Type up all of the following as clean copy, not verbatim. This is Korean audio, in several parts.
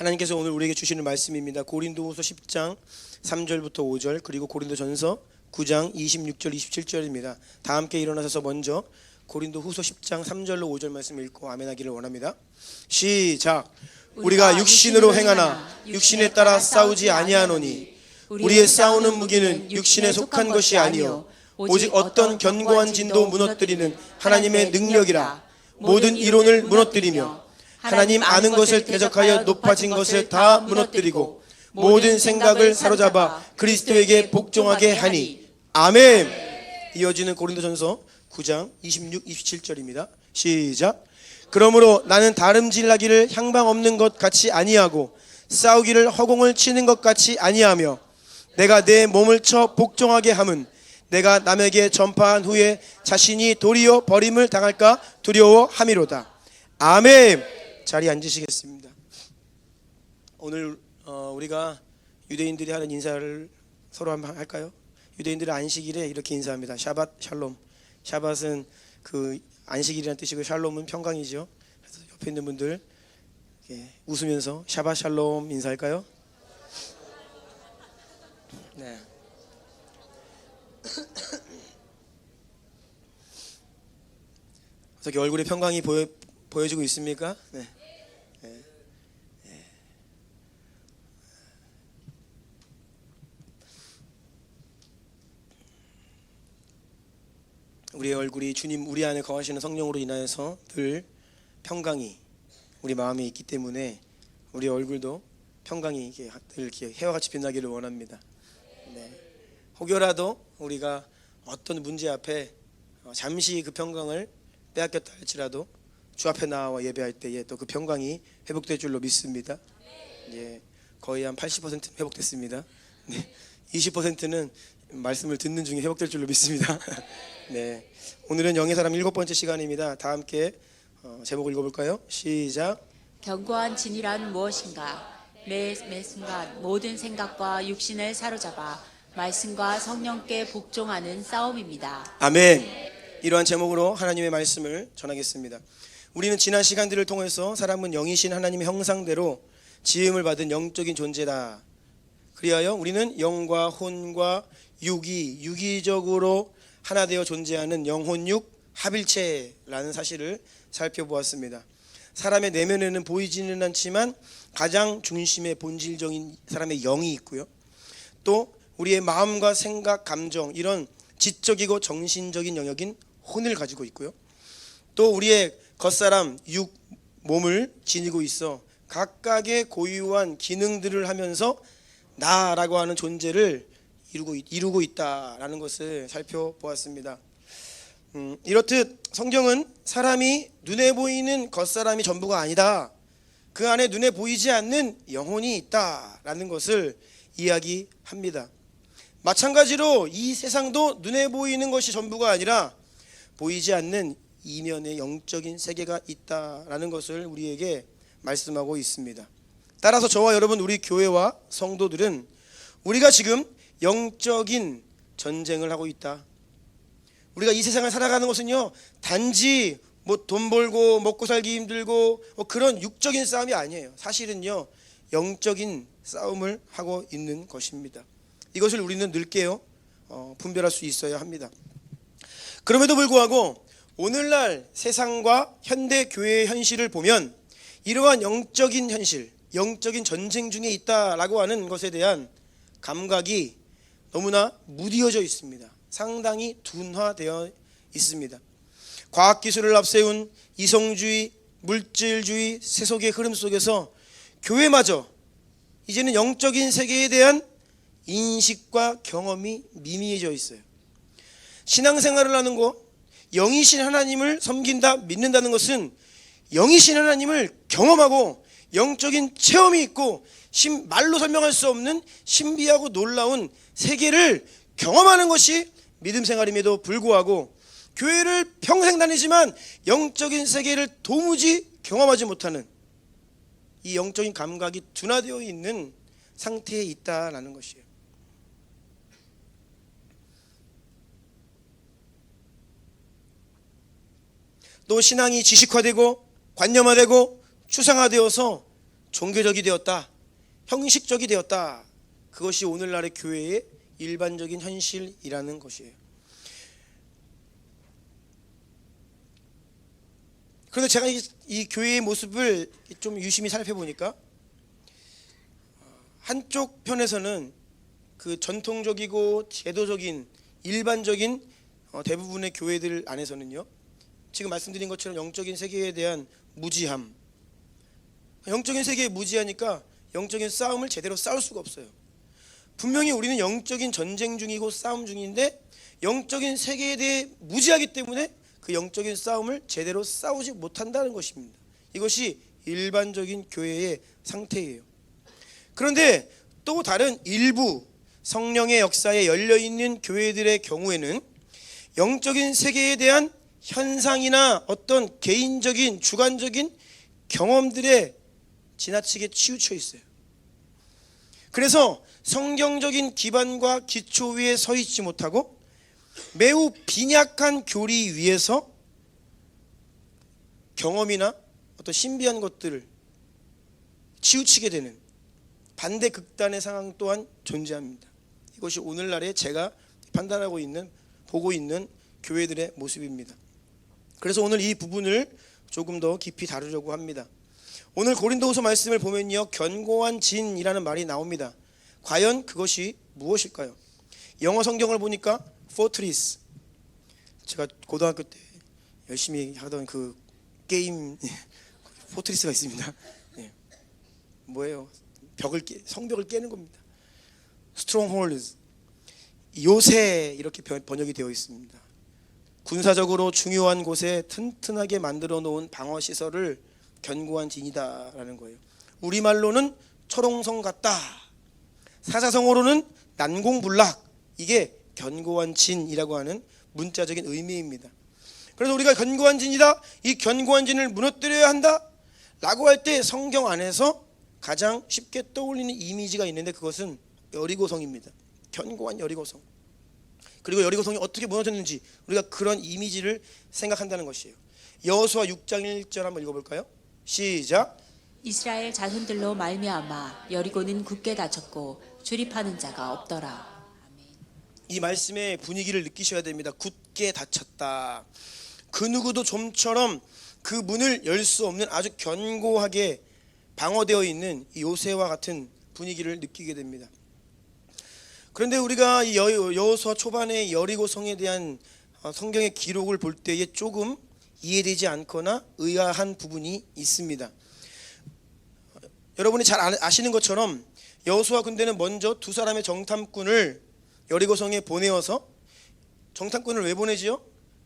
하나님께서 오늘 우리에게 주시는 말씀입니다. 고린도후서 10장 3절부터 5절, 그리고 고린도전서 9장 26절 27절입니다. 다 함께 일어나셔서 먼저 고린도후서 10장 3절로 5절 말씀 읽고 아멘하기를 원합니다. 시작. 우리가 육신으로 행하나 육신에 따라 싸우지 아니하노니 우리의 싸우는 무기는 육신에 속한 것이 아니요 오직 어떤 견고한 진도 무너뜨리는 하나님의 능력이라. 모든 이론을 무너뜨리며 하나님 아는 것을 대적하여 높아진 것을 다 무너뜨리고 모든 생각을 사로잡아 그리스도에게 복종하게 하니. 아멘. 이어지는 고린도전서 9장 26, 27절입니다. 시작. 그러므로 나는 다름질나기를 향방 없는 것 같이 아니하고 싸우기를 허공을 치는 것 같이 아니하며 내가 내 몸을 쳐 복종하게 함은 내가 남에게 전파한 후에 자신이 도리어 버림을 당할까 두려워함이로다. 아멘. 자리에 앉으시겠습니다. 오늘 우리가 유대인들이 하는 인사를 서로 한번 할까요? 유대인들은 안식일에 이렇게 인사합니다. 샤밧 샬롬. 샤밧은 그 안식일이라는 뜻이고 샬롬은 평강이죠. 그래서 옆에 있는 분들 웃으면서 샤밧 샬롬 인사할까요? 네. 어떻게 얼굴에 평강이 보여지고 있습니까? 네. 우리의 얼굴이 주님 우리 안에 거하시는 성령으로 인하여서 늘 평강이 우리 마음에 있기 때문에 우리 얼굴도 평강이 늘 이렇게 해와 같이 빛나기를 원합니다. 네. 혹여라도 우리가 어떤 문제 앞에 잠시 그 평강을 빼앗겼다 할지라도 주 앞에 나와 예배할 때에 또 그 평강이 회복될 줄로 믿습니다. 예, 거의 한 80%는 회복됐습니다. 네, 20%는 말씀을 듣는 중에 회복될 줄로 믿습니다. 네, 오늘은 영의 사람 7번째 시간입니다. 다 함께 제목을 읽어볼까요? 시작. 견고한 진이란 무엇인가? 매 순간 모든 생각과 육신을 사로잡아 말씀과 성령께 복종하는 싸움입니다. 아멘. 이러한 제목으로 하나님의 말씀을 전하겠습니다. 우리는 지난 시간들을 통해서 사람은 영이신 하나님의 형상대로 지음을 받은 영적인 존재다. 그리하여 우리는 영과 혼과 유기적으로 하나 되어 존재하는 영혼육 합일체라는 사실을 살펴보았습니다. 사람의 내면에는 보이지는 않지만 가장 중심의 본질적인 사람의 영이 있고요. 또 우리의 마음과 생각, 감정 이런 지적이고 정신적인 영역인 혼을 가지고 있고요. 또 우리의 겉사람 육 몸을 지니고 있어 각각의 고유한 기능들을 하면서 나라고 하는 존재를 이루고 있다라는 것을 살펴보았습니다. 이렇듯 성경은 사람이 눈에 보이는 겉사람이 전부가 아니다. 그 안에 눈에 보이지 않는 영혼이 있다라는 것을 이야기합니다. 마찬가지로 이 세상도 눈에 보이는 것이 전부가 아니라 보이지 않는 이면의 영적인 세계가 있다라는 것을 우리에게 말씀하고 있습니다. 따라서 저와 여러분 우리 교회와 성도들은 우리가 지금 영적인 전쟁을 하고 있다. 우리가 이 세상을 살아가는 것은요 단지 돈 벌고 먹고 살기 힘들고 그런 육적인 싸움이 아니에요. 사실은요 영적인 싸움을 하고 있는 것입니다. 이것을 우리는 늙게요 분별할 수 있어야 합니다. 그럼에도 불구하고 오늘날 세상과 현대 교회의 현실을 보면 이러한 영적인 현실, 영적인 전쟁 중에 있다라고 하는 것에 대한 감각이 너무나 무디어져 있습니다. 상당히 둔화되어 있습니다. 과학기술을 앞세운 이성주의, 물질주의, 세속의 흐름 속에서 교회마저 이제는 영적인 세계에 대한 인식과 경험이 미미해져 있어요. 신앙생활을 하는 것, 영이신 하나님을 섬긴다, 믿는다는 것은 영이신 하나님을 경험하고 영적인 체험이 있고 말로 설명할 수 없는 신비하고 놀라운 세계를 경험하는 것이 믿음 생활임에도 불구하고 교회를 평생 다니지만 영적인 세계를 도무지 경험하지 못하는 이 영적인 감각이 둔화되어 있는 상태에 있다라는 것이에요. 또 신앙이 지식화되고 관념화되고 추상화되어서 종교적이 되었다, 형식적이 되었다. 그것이 오늘날의 교회의 일반적인 현실이라는 것이에요. 그런데 제가 이 교회의 모습을 좀 유심히 살펴보니까 한쪽 편에서는 그 전통적이고 제도적인 일반적인 대부분의 교회들 안에서는요, 지금 말씀드린 것처럼 영적인 세계에 대한 무지함, 영적인 세계에 무지하니까 영적인 싸움을 제대로 싸울 수가 없어요. 분명히 우리는 영적인 전쟁 중이고 싸움 중인데 영적인 세계에 대해 무지하기 때문에 그 영적인 싸움을 제대로 싸우지 못한다는 것입니다. 이것이 일반적인 교회의 상태예요. 그런데 또 다른 일부 성령의 역사에 열려있는 교회들의 경우에는 영적인 세계에 대한 현상이나 어떤 개인적인 주관적인 경험들에 지나치게 치우쳐 있어요. 그래서 성경적인 기반과 기초 위에 서 있지 못하고 매우 빈약한 교리 위에서 경험이나 어떤 신비한 것들을 치우치게 되는 반대 극단의 상황 또한 존재합니다. 이것이 오늘날에 제가 판단하고 있는, 보고 있는 교회들의 모습입니다. 그래서 오늘 이 부분을 조금 더 깊이 다루려고 합니다. 오늘 고린도후서 말씀을 보면요, 견고한 진이라는 말이 나옵니다. 과연 그것이 무엇일까요? 영어 성경을 보니까 fortress, 제가 고등학교 때 열심히 하던 그 게임 포트리스가 있습니다. 뭐예요? 성벽을 깨는 겁니다. strongholds, 요새 이렇게 번역이 되어 있습니다. 군사적으로 중요한 곳에 튼튼하게 만들어 놓은 방어 시설을 견고한 진이다라는 거예요. 우리말로는 철옹성 같다, 사자성어로는 난공불락, 이게 견고한 진이라고 하는 문자적인 의미입니다. 그래서 우리가 견고한 진이다, 이 견고한 진을 무너뜨려야 한다 라고 할 때 성경 안에서 가장 쉽게 떠올리는 이미지가 있는데 그것은 여리고성입니다. 견고한 여리고성. 그리고 여리고성이 어떻게 무너졌는지 우리가 그런 이미지를 생각한다는 것이에요. 여호수아 6장 1절 한번 읽어볼까요? 시작. 이스라엘 자손들로 말미암아 여리고는 굳게 닫혔고 출입하는 자가 없더라. 이 말씀의 분위기를 느끼셔야 됩니다. 굳게 닫혔다. 그 누구도 좀처럼 그 문을 열 수 없는 아주 견고하게 방어되어 있는 이 요새와 같은 분위기를 느끼게 됩니다. 그런데 우리가 이 여호수아 초반의 여리고성에 대한 성경의 기록을 볼 때에 조금 이해되지 않거나 의아한 부분이 있습니다. 여러분이 잘 아시는 것처럼 여호수아 군대는 먼저 두 사람의 정탐꾼을 여리고성에 보내어서, 정탐꾼을 왜 보내지요?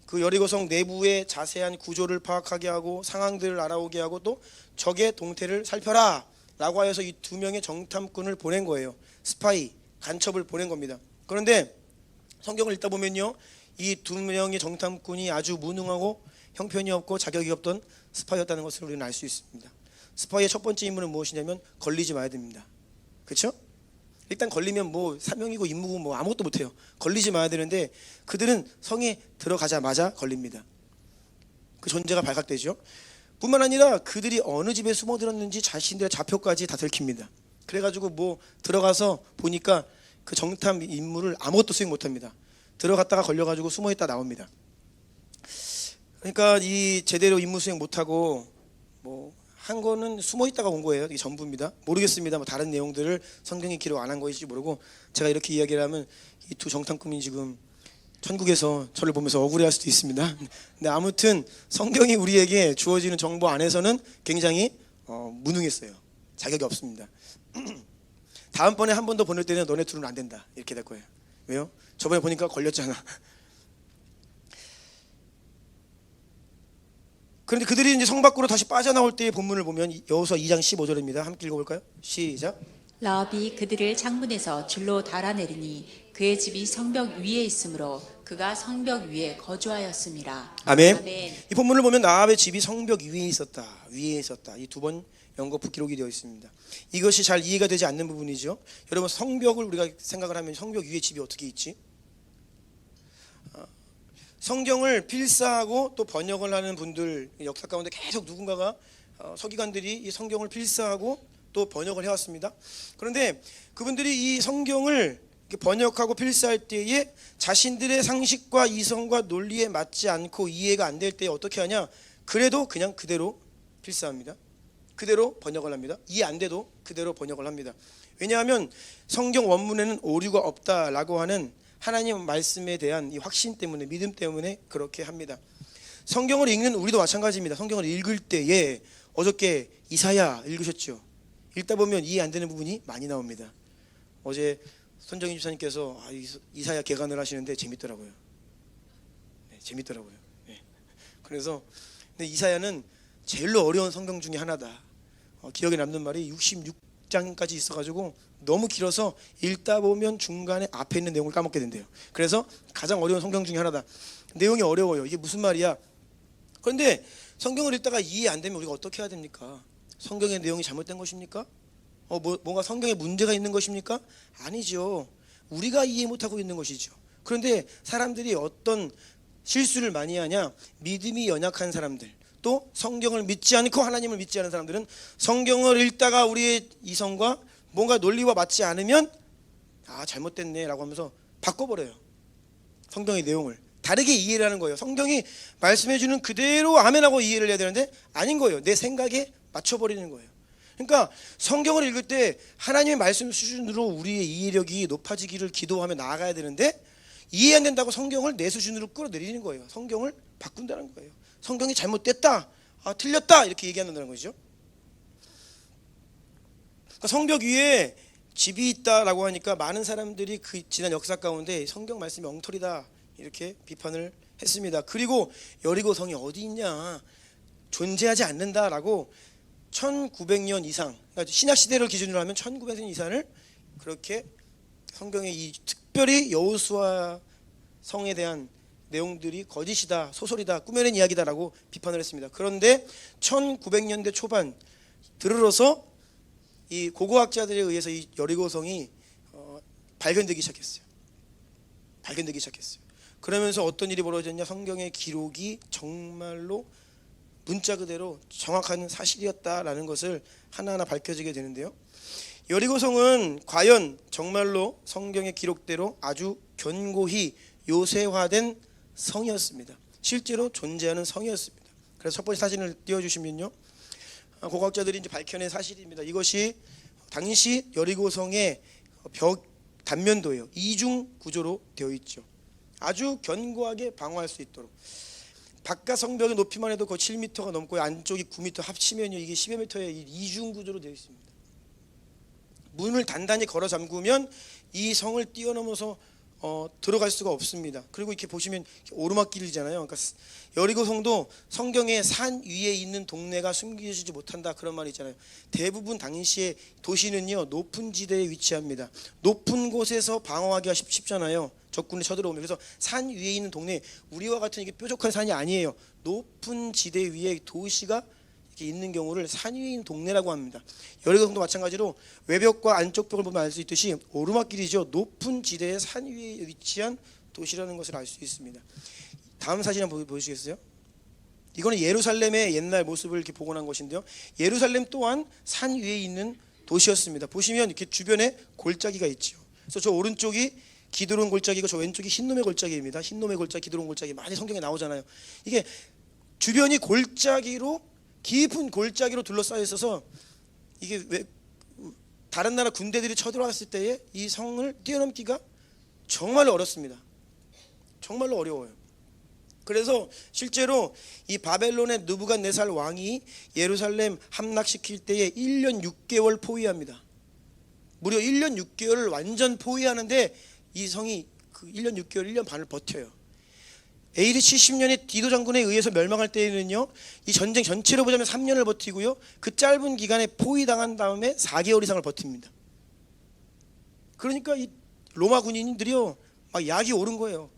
그 여리고성 내부의 자세한 구조를 파악하게 하고 상황들을 알아오게 하고 또 적의 동태를 살펴라 라고 하여서 이 두 명의 정탐꾼을 보낸 거예요. 스파이, 간첩을 보낸 겁니다. 그런데 성경을 읽다 보면요, 이 두 명의 정탐꾼이 아주 무능하고 형편이 없고 자격이 없던 스파이였다는 것을 우리는 알 수 있습니다. 스파이의 첫 번째 임무는 무엇이냐면 걸리지 마야 됩니다. 그렇죠? 일단 걸리면 뭐 사명이고 임무고 뭐 아무것도 못해요. 걸리지 마야 되는데 그들은 성에 들어가자마자 걸립니다. 그 존재가 발각되죠. 뿐만 아니라 그들이 어느 집에 숨어들었는지 자신들의 좌표까지 다 들킵니다. 그래가지고 뭐 들어가서 보니까 그 정탐 임무를 아무것도 수행 못합니다. 들어갔다가 걸려가지고 숨어있다 나옵니다. 그러니까 이 제대로 임무 수행 못하고 뭐 한 거는 숨어있다가 온 거예요. 이게 전부입니다. 모르겠습니다. 뭐 다른 내용들을 성경이 기록 안 한 것인지 모르고 제가 이렇게 이야기를 하면 이 두 정탐꾼이 지금 천국에서 저를 보면서 억울해할 수도 있습니다. 근데 아무튼 성경이 우리에게 주어지는 정보 안에서는 굉장히 무능했어요. 자격이 없습니다. 다음번에 한 번 더 보낼 때는 너네 둘은 안 된다 이렇게 될 거예요. 왜요? 저번에 보니까 걸렸잖아. 그런데 그들이 이제 성 밖으로 다시 빠져나올 때의 본문을 보면 여호수아 2장 15절입니다. 함께 읽어볼까요? 시작. 라합이 그들을 창문에서 줄로 달아내리니 그의 집이 성벽 위에 있으므로 그가 성벽 위에 거주하였음이라. 아멘. 아멘. 이 본문을 보면 라합의 집이 성벽 위에 있었다. 위에 있었다. 이 두 번 연거푸 기록이 되어 있습니다. 이것이 잘 이해가 되지 않는 부분이죠. 여러분, 성벽을 우리가 생각을 하면 성벽 위에 집이 어떻게 있지? 성경을 필사하고 또 번역을 하는 분들, 역사 가운데 계속 누군가가 서기관들이 이 성경을 필사하고 또 번역을 해왔습니다. 그런데 그분들이 이 성경을 번역하고 필사할 때에 자신들의 상식과 이성과 논리에 맞지 않고 이해가 안 될 때 어떻게 하냐? 그래도 그냥 그대로 필사합니다. 그대로 번역을 합니다. 이해 안 돼도 그대로 번역을 합니다. 왜냐하면 성경 원문에는 오류가 없다라고 하는 하나님 말씀에 대한 이 확신 때문에, 믿음 때문에 그렇게 합니다. 성경을 읽는 우리도 마찬가지입니다. 성경을 읽을 때에 어저께 이사야 읽으셨죠? 읽다 보면 이해 안 되는 부분이 많이 나옵니다. 어제 손정희 집사님께서 이사야 개관을 하시는데 재밌더라고요. 네, 재밌더라고요. 네. 그래서 근데 이사야는 제일로 어려운 성경 중에 하나다. 기억에 남는 말이 66장까지 있어가지고 너무 길어서 읽다 보면 중간에 앞에 있는 내용을 까먹게 된대요. 그래서 가장 어려운 성경 중에 하나다. 내용이 어려워요. 이게 무슨 말이야? 그런데 성경을 읽다가 이해 안 되면 우리가 어떻게 해야 됩니까? 성경의 내용이 잘못된 것입니까? 뭔가 성경에 문제가 있는 것입니까? 아니죠. 우리가 이해 못하고 있는 것이죠. 그런데 사람들이 어떤 실수를 많이 하냐? 믿음이 연약한 사람들, 또 성경을 믿지 않고 하나님을 믿지 않은 사람들은 성경을 읽다가 우리의 이성과 뭔가 논리와 맞지 않으면 잘못됐네 라고 하면서 바꿔버려요. 성경의 내용을 다르게 이해를 하는 거예요. 성경이 말씀해주는 그대로 아멘하고 이해를 해야 되는데 아닌 거예요. 내 생각에 맞춰버리는 거예요. 그러니까 성경을 읽을 때 하나님의 말씀 수준으로 우리의 이해력이 높아지기를 기도하며 나아가야 되는데 이해 안 된다고 성경을 내 수준으로 끌어내리는 거예요. 성경을 바꾼다는 거예요. 성경이 잘못됐다, 틀렸다 이렇게 얘기한다는 거죠. 그러니까 성벽 위에 집이 있다라고 하니까 많은 사람들이 그 지난 역사 가운데 성경 말씀이 엉터리다 이렇게 비판을 했습니다. 그리고 여리고성이 어디 있냐, 존재하지 않는다라고 1900년 이상, 그러니까 신약 시대를 기준으로 하면 1900년 이상을 그렇게 성경의 이 특별히 여호수아 성에 대한 내용들이 거짓이다, 소설이다, 꾸며낸 이야기다라고 비판을 했습니다. 그런데 1900년대 초반 들으러서 이 고고학자들에 의해서 이 여리고성이 발견되기 시작했어요. 그러면서 어떤 일이 벌어졌냐? 성경의 기록이 정말로 문자 그대로 정확한 사실이었다라는 것을 하나하나 밝혀지게 되는데요. 여리고성은 과연 정말로 성경의 기록대로 아주 견고히 요새화된 성이었습니다. 실제로 존재하는 성이었습니다. 그래서 첫 번째 사진을 띄워주시면요, 고고학자들이 이제 밝혀낸 사실입니다. 이것이 당시 여리고성의 벽 단면도예요. 이중 구조로 되어 있죠. 아주 견고하게 방어할 수 있도록. 바깥 성벽의 높이만 해도 거의 7m가 넘고 안쪽이 9m 합치면요 이게 10여 m의 이중 구조로 되어 있습니다. 문을 단단히 걸어 잠그면 이 성을 뛰어넘어서 들어갈 수가 없습니다. 그리고 이렇게 보시면 오르막길이잖아요. 그러니까 여리고성도 성경의 산 위에 있는 동네가 숨겨지지 못한다 그런 말이 있잖아요. 대부분 당시의 도시는요 높은 지대에 위치합니다. 높은 곳에서 방어하기가 쉽잖아요. 적군이 쳐들어오면. 그래서 산 위에 있는 동네, 우리와 같은 이게 뾰족한 산이 아니에요. 높은 지대 위에 도시가 이렇게 있는 경우를 산 위에 있는 동네라고 합니다. 여리고성도 마찬가지로 외벽과 안쪽 벽을 보면 알 수 있듯이 오르막길이죠. 높은 지대의 산 위에 위치한 도시라는 것을 알 수 있습니다. 다음 사진 한번 보시겠어요? 이거는 예루살렘의 옛날 모습을 이렇게 복원한 것인데요. 예루살렘 또한 산 위에 있는 도시였습니다. 보시면 이렇게 주변에 골짜기가 있죠. 그래서 저 오른쪽이 기드론 골짜기고 저 왼쪽이 흰놈의 골짜기입니다. 흰놈의 골짜기, 기드론 골짜기 많이 성경에 나오잖아요. 이게 주변이 골짜기로, 깊은 골짜기로 둘러싸여 있어서 이게 왜 다른 나라 군대들이 쳐들어왔을 때에 이 성을 뛰어넘기가 정말로 어렵습니다. 정말로 어려워요. 그래서 실제로 이 바벨론의 느부갓네살 왕이 예루살렘 함락시킬 때에 1년 6개월 포위합니다. 무려 1년 6개월을 완전 포위하는데 이 성이 그 1년 6개월, 1년 반을 버텨요. AD 70년에 디도 장군에 의해서 멸망할 때에는요, 이 전쟁 전체로 보자면 3년을 버티고요, 그 짧은 기간에 포위당한 다음에 4개월 이상을 버팁니다. 그러니까 이 로마 군인들이요 막 약이 오른 거예요.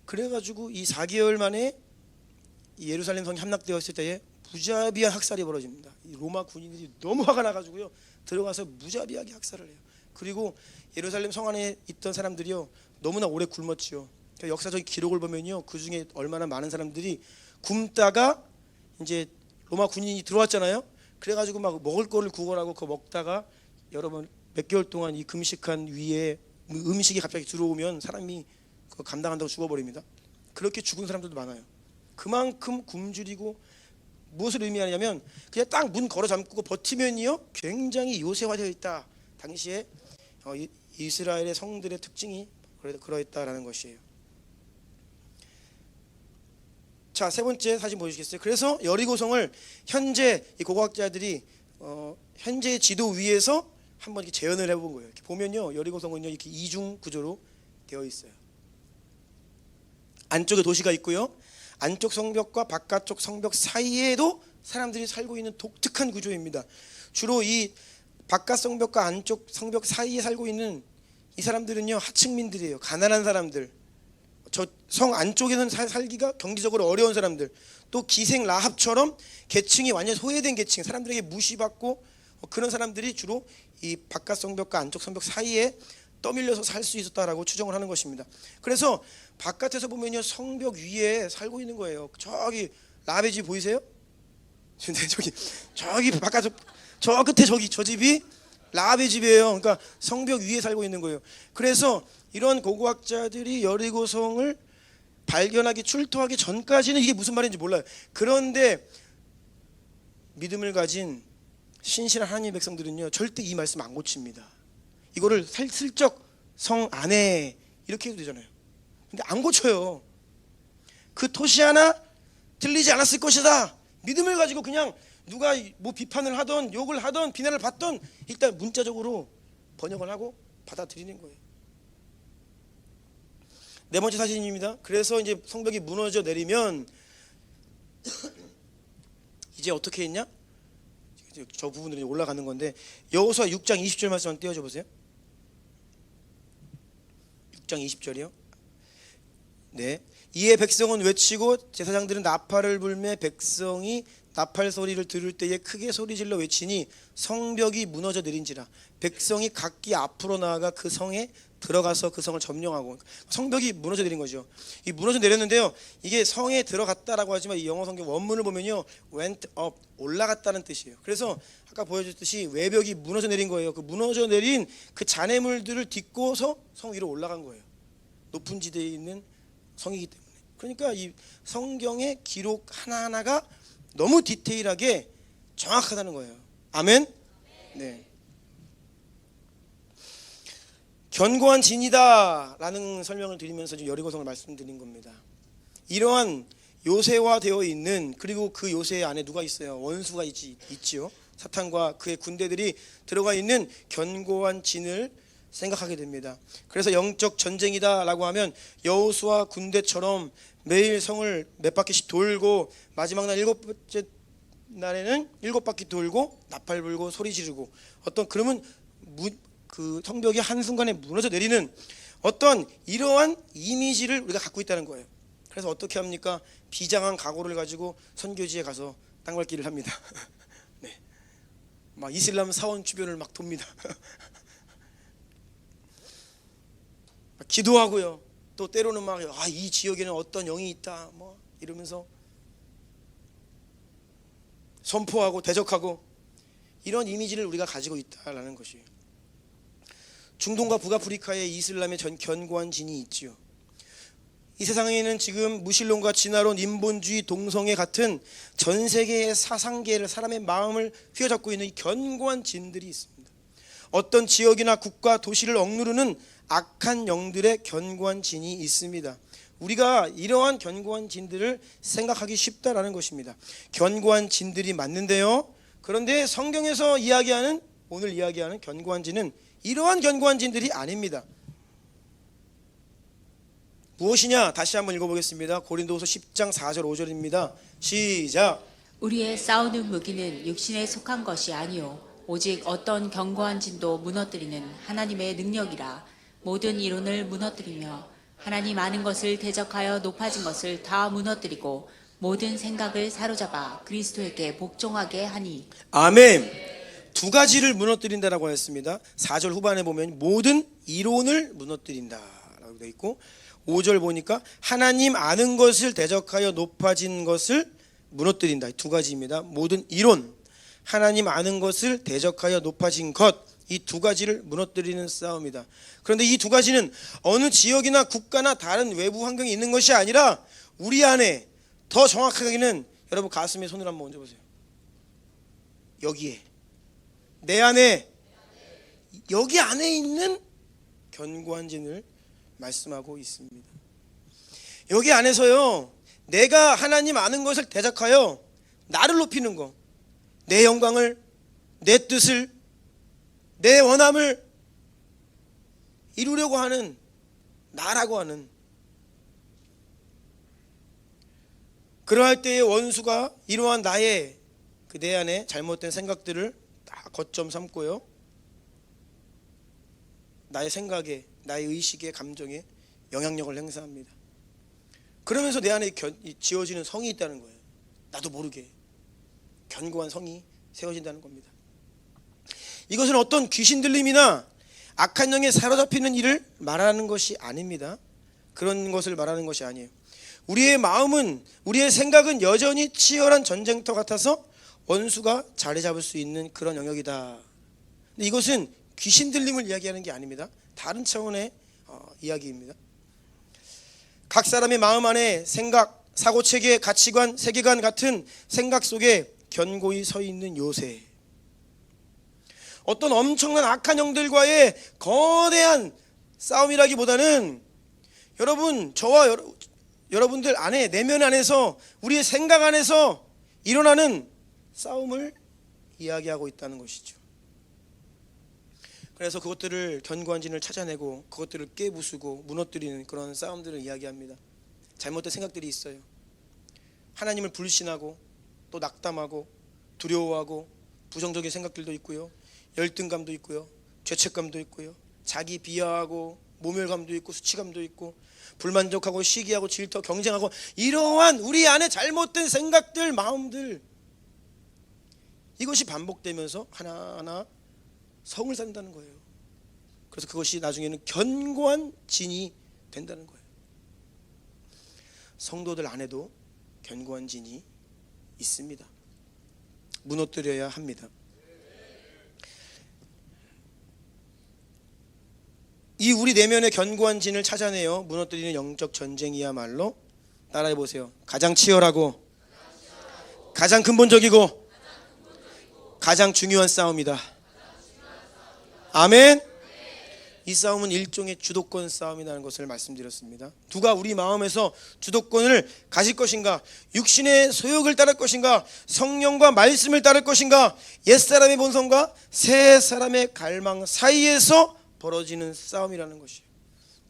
그래가지고 이 4개월 만에 이 예루살렘 성이 함락되었을 때에 무자비한 학살이 벌어집니다. 이 로마 군인들이 너무 화가 나가지고요 들어가서 무자비하게 학살을 해요. 그리고 예루살렘 성 안에 있던 사람들이요 너무나 오래 굶었지요. 그러니까 역사적 기록을 보면요 그 중에 얼마나 많은 사람들이 굶다가 이제 로마 군인이 들어왔잖아요. 그래가지고 막 먹을 거를 구걸하고 그거 먹다가 여러분 몇 개월 동안 이 금식한 위에 음식이 갑자기 들어오면 사람이 그거 감당한다고 죽어버립니다. 그렇게 죽은 사람들도 많아요. 그만큼 굶주리고 무엇을 의미하냐면 그냥 딱 문 걸어 잠그고 버티면요 굉장히 요새화되어 있다. 당시에 이스라엘의 성들의 특징이 그러했다라는 것이에요. 자, 세 번째 사진 보여주시겠어요? 그래서 여리고성을 현재 이 고고학자들이 현재 지도 위에서 한번 이렇게 재현을 해본 거예요. 이렇게 보면요, 여리고성은요 이렇게 이중 구조로 되어 있어요. 안쪽에 도시가 있고요, 안쪽 성벽과 바깥쪽 성벽 사이에도 사람들이 살고 있는 독특한 구조입니다. 주로 이 바깥 성벽과 안쪽 성벽 사이에 살고 있는 이 사람들은요 하층민들이에요. 가난한 사람들, 저 성 안쪽에는 살기가 경제적으로 어려운 사람들, 또 기생 라합처럼 계층이 완전 소외된 계층, 사람들에게 무시받고 그런 사람들이 주로 이 바깥 성벽과 안쪽 성벽 사이에 떠밀려서 살 수 있었다라고 추정을 하는 것입니다. 그래서 바깥에서 보면요 성벽 위에 살고 있는 거예요. 저기 라합의 집 보이세요? 근데 저기 바깥 저 끝에 저 집이 라합의 집이에요. 그러니까 성벽 위에 살고 있는 거예요. 그래서 이런 고고학자들이 여리고성을 발견하기 출토하기 전까지는 이게 무슨 말인지 몰라요. 그런데 믿음을 가진 신실한 하나님의 백성들은요 절대 이 말씀 안 고칩니다. 이거를 슬쩍 성 안에 이렇게 해도 되잖아요. 근데 안 고쳐요. 그 토시 하나 틀리지 않았을 것이다. 믿음을 가지고 그냥 누가 뭐 비판을 하던 욕을 하던 비난을 받던 일단 문자적으로 번역을 하고 받아들이는 거예요. 네 번째 사진입니다. 그래서 이제 성벽이 무너져 내리면 이제 어떻게 했냐? 저 부분들이 올라가는 건데 여호수아 6장 20절 말씀 한번 띄워줘 보세요. 6장 20절이요. 네. 이에 백성은 외치고 제사장들은 나팔을 불매 백성이 나팔 소리를 들을 때에 크게 소리질러 외치니 성벽이 무너져 내린지라. 백성이 각기 앞으로 나아가 그 성에 들어가서 그 성을 점령하고, 성벽이 무너져 내린 거죠. 이 무너져 내렸는데요, 이게 성에 들어갔다라고 하지만 이 영어 성경 원문을 보면요 went up, 올라갔다는 뜻이에요. 그래서 아까 보여줬듯이 외벽이 무너져 내린 거예요. 그 무너져 내린 그 잔해물들을 딛고서 성 위로 올라간 거예요. 높은 지대에 있는 성이기 때문에. 그러니까 이 성경의 기록 하나하나가 너무 디테일하게 정확하다는 거예요. 아멘? 네. 견고한 진이다 라는 설명을 드리면서 지금 여리고성을 말씀드린 겁니다. 이러한 요새화되어 있는, 그리고 그 요새 안에 누가 있어요? 원수가 있지요. 사탄과 그의 군대들이 들어가 있는 견고한 진을 생각하게 됩니다. 그래서 영적 전쟁이다 라고 하면 여호수아 군대처럼 매일 성을 몇 바퀴씩 돌고 마지막 날 7번째 날에는 7바퀴 돌고 나팔 불고 소리 지르고, 그러면 그 성벽이 한순간에 무너져 내리는 어떤 이러한 이미지를 우리가 갖고 있다는 거예요. 그래서 어떻게 합니까? 비장한 각오를 가지고 선교지에 가서 땅밟기를 합니다. 네. 막 이슬람 사원 주변을 막 돕니다. 기도하고요. 또 때로는 막 이 지역에는 어떤 영이 있다 뭐 이러면서 선포하고 대적하고, 이런 이미지를 우리가 가지고 있다라는 것이에요. 중동과 북아프리카에 이슬람의 견고한 진이 있지요. 이 세상에는 지금 무신론과 진화론, 인본주의, 동성애 같은 전 세계의 사상계를, 사람의 마음을 휘어잡고 있는 이 견고한 진들이 있습니다. 어떤 지역이나 국가, 도시를 억누르는 악한 영들의 견고한 진이 있습니다. 우리가 이러한 견고한 진들을 생각하기 쉽다라는 것입니다. 견고한 진들이 맞는데요, 그런데 성경에서 오늘 이야기하는 견고한 진은 이러한 견고한 진들이 아닙니다. 무엇이냐? 다시 한번 읽어보겠습니다. 고린도후서 10장 4절 5절입니다. 시작. 우리의 싸우는 무기는 육신에 속한 것이 아니요 오직 어떤 견고한 진도 무너뜨리는 하나님의 능력이라. 모든 이론을 무너뜨리며 하나님 아는 것을 대적하여 높아진 것을 다 무너뜨리고 모든 생각을 사로잡아 그리스도에게 복종하게 하니. 아멘. 두 가지를 무너뜨린다라고 했습니다. 4절 후반에 보면 모든 이론을 무너뜨린다라고 되어 있고, 5절 보니까 하나님 아는 것을 대적하여 높아진 것을 무너뜨린다. 두 가지입니다. 모든 이론, 하나님 아는 것을 대적하여 높아진 것, 이 두 가지를 무너뜨리는 싸움이다. 그런데 이 두 가지는 어느 지역이나 국가나 다른 외부 환경에 있는 것이 아니라 우리 안에, 더 정확하게는 여러분 가슴에 손을 한번 얹어보세요. 여기에, 내 안에, 여기 안에 있는 견고한 진을 말씀하고 있습니다. 여기 안에서요, 내가 하나님 아는 것을 대적하여 나를 높이는 것, 내 영광을, 내 뜻을, 내 원함을 이루려고 하는 나라고 하는, 그러할 때에 원수가 이러한 나의 그 내 안에 잘못된 생각들을 다 거점 삼고요, 나의 생각에, 나의 의식에, 감정에 영향력을 행사합니다. 그러면서 내 안에 지어지는 성이 있다는 거예요. 나도 모르게 견고한 성이 세워진다는 겁니다. 이것은 어떤 귀신 들림이나 악한 영에 사로잡히는 일을 말하는 것이 아닙니다. 그런 것을 말하는 것이 아니에요. 우리의 마음은, 우리의 생각은 여전히 치열한 전쟁터 같아서 원수가 자리 잡을 수 있는 그런 영역이다. 근데 이것은 귀신 들림을 이야기하는 게 아닙니다. 다른 차원의 이야기입니다. 각 사람의 마음 안에 생각, 사고체계, 가치관, 세계관 같은 생각 속에 견고히 서 있는 요새, 어떤 엄청난 악한 영들과의 거대한 싸움이라기보다는 여러분, 저와 여러분들 안에, 내면 안에서, 우리의 생각 안에서 일어나는 싸움을 이야기하고 있다는 것이죠. 그래서 그것들을, 견고한 진을 찾아내고 그것들을 깨부수고 무너뜨리는 그런 싸움들을 이야기합니다. 잘못된 생각들이 있어요. 하나님을 불신하고 또 낙담하고 두려워하고 부정적인 생각들도 있고요, 열등감도 있고요, 죄책감도 있고요, 자기 비하하고 모멸감도 있고 수치감도 있고 불만족하고 시기하고 질투, 경쟁하고, 이러한 우리 안에 잘못된 생각들, 마음들, 이것이 반복되면서 하나하나 성을 쌓는다는 거예요. 그래서 그것이 나중에는 견고한 진이 된다는 거예요. 성도들 안에도 견고한 진이 있습니다. 무너뜨려야 합니다. 이 우리 내면의 견고한 진을 찾아내어 무너뜨리는 영적 전쟁이야말로, 따라해 보세요, 가장 치열하고 가장 근본적이고 가장 중요한 싸움이다. 아멘. 이 싸움은 일종의 주도권 싸움이라는 것을 말씀드렸습니다. 누가 우리 마음에서 주도권을 가질 것인가, 육신의 소욕을 따를 것인가, 성령과 말씀을 따를 것인가, 옛사람의 본성과 새 사람의 갈망 사이에서 벌어지는 싸움이라는 것이에요.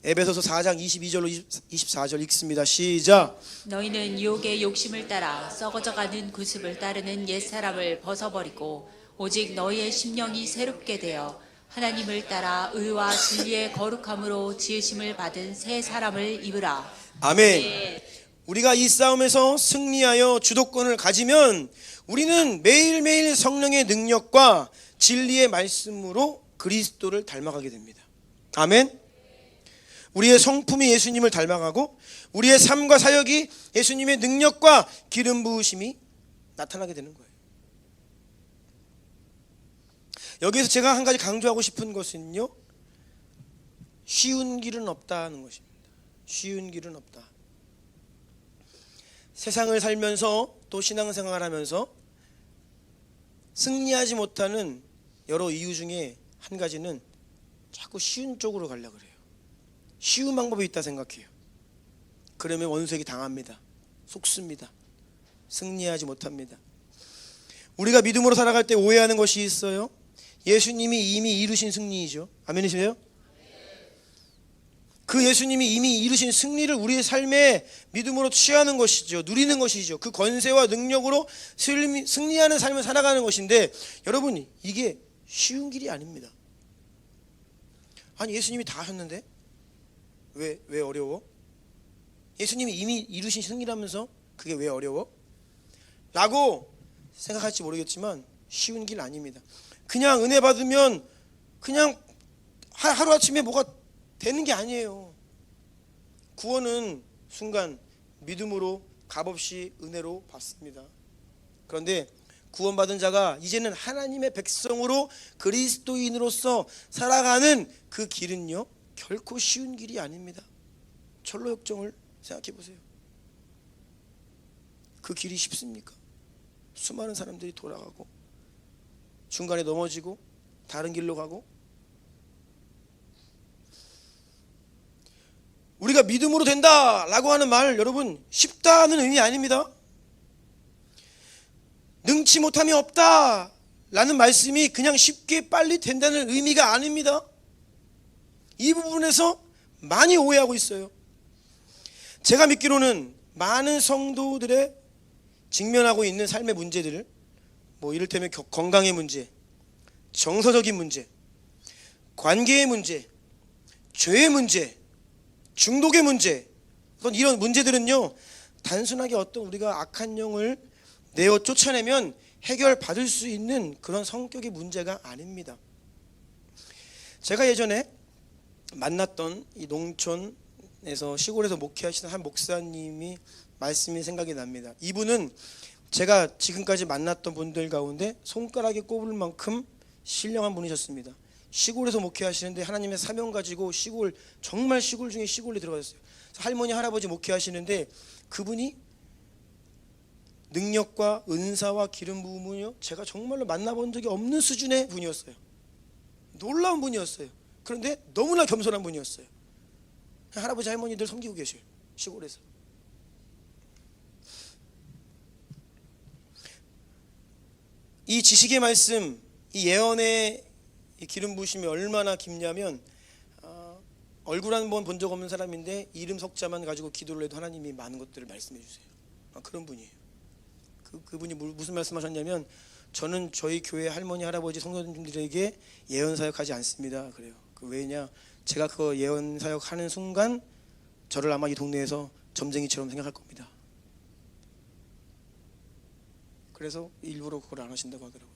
에베소서 4장 22절로 24절 읽습니다. 시작. 너희는 유혹의 욕심을 따라 썩어져가는 구습을 따르는 옛사람을 벗어버리고 오직 너희의 심령이 새롭게 되어 하나님을 따라 의와 진리의 거룩함으로 지으심을 받은 새 사람을 입으라. 아멘. 우리가 이 싸움에서 승리하여 주도권을 가지면 우리는 매일매일 성령의 능력과 진리의 말씀으로 그리스도를 닮아가게 됩니다. 아멘. 우리의 성품이 예수님을 닮아가고 우리의 삶과 사역이 예수님의 능력과 기름 부으심이 나타나게 되는 거예요. 여기서 제가 한 가지 강조하고 싶은 것은요, 쉬운 길은 없다는 것입니다. 쉬운 길은 없다. 세상을 살면서 또 신앙생활을 하면서 승리하지 못하는 여러 이유 중에 한 가지는 자꾸 쉬운 쪽으로 가려고 그래요. 쉬운 방법이 있다 생각해요. 그러면 원수에게 당합니다. 속습니다. 승리하지 못합니다. 우리가 믿음으로 살아갈 때 오해하는 것이 있어요. 예수님이 이미 이루신 승리이죠. 아멘이세요? 그 예수님이 이미 이루신 승리를 우리의 삶에 믿음으로 취하는 것이죠. 누리는 것이죠. 그 권세와 능력으로 승리하는 삶을 살아가는 것인데, 여러분, 이게 쉬운 길이 아닙니다. 아니, 예수님이 다 하셨는데 왜 어려워? 예수님이 이미 이루신 승리라면서 그게 왜 어려워? 라고 생각할지 모르겠지만 쉬운 길 아닙니다. 그냥 은혜 받으면 그냥 하루아침에 뭐가 되는 게 아니에요. 구원은 순간 믿음으로 값없이 은혜로 받습니다. 그런데 구원받은 자가 이제는 하나님의 백성으로 그리스도인으로서 살아가는 그 길은요, 결코 쉬운 길이 아닙니다. 철로 역정을 생각해 보세요. 그 길이 쉽습니까? 수많은 사람들이 돌아가고 중간에 넘어지고 다른 길로 가고. 우리가 믿음으로 된다라고 하는 말, 여러분, 쉽다는 의미 아닙니다. 능치 못함이 없다라는 말씀이 그냥 쉽게 빨리 된다는 의미가 아닙니다. 이 부분에서 많이 오해하고 있어요. 제가 믿기로는 많은 성도들의 직면하고 있는 삶의 문제들을, 뭐 이를테면 건강의 문제, 정서적인 문제, 관계의 문제, 죄의 문제, 중독의 문제, 이런 문제들은요, 단순하게 어떤 우리가 악한 영을 내어 쫓아내면 해결받을 수 있는 그런 성격의 문제가 아닙니다. 제가 예전에 만났던 이 농촌에서, 시골에서 목회하시는 한 목사님이 말씀이 생각이 납니다. 이분은 제가 지금까지 만났던 분들 가운데 손가락에 꼽을 만큼 신령한 분이셨습니다. 시골에서 목회하시는데 하나님의 사명 가지고 시골, 정말 시골 중에 시골에 들어가셨어요. 할머니 할아버지 목회하시는데 그분이 능력과 은사와 기름 부음은요, 제가 정말로 만나본 적이 없는 수준의 분이었어요. 놀라운 분이었어요. 그런데 너무나 겸손한 분이었어요. 할아버지 할머니들 섬기고 계셔요, 시골에서. 이 지식의 말씀, 이 예언의 이 기름 부으심이 얼마나 깊냐면, 얼굴 한 번 본 적 없는 사람인데 이름 석자만 가지고 기도를 해도 하나님이 많은 것들을 말씀해 주세요. 그런 분이에요. 그분이 무슨 말씀하셨냐면, 저는 저희 교회 할머니 할아버지 성도님들에게 예언 사역하지 않습니다. 그래요. 왜냐, 제가 그 예언 사역하는 순간 저를 아마 이 동네에서 점쟁이처럼 생각할 겁니다. 그래서 일부러 그걸 안 하신다고 하더라고요.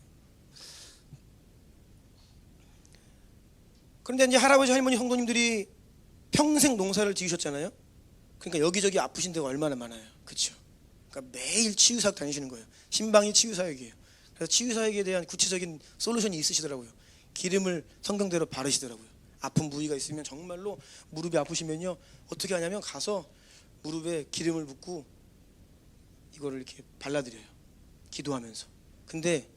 그런데 이제 할아버지 할머니 성도님들이 평생 농사를 지으셨잖아요. 그러니까 여기저기 아프신 데가 얼마나 많아요. 그렇죠? 그러니까 매일 치유사역 다니시는 거예요. 신방이 치유사역이에요. 그래서 치유사역에 대한 구체적인 솔루션이 있으시더라고요. 기름을 성경대로 바르시더라고요. 아픈 부위가 있으면, 정말로 무릎이 아프시면요, 어떻게 하냐면 가서 무릎에 기름을 붓고 이거를 이렇게 발라드려요, 기도하면서. 근데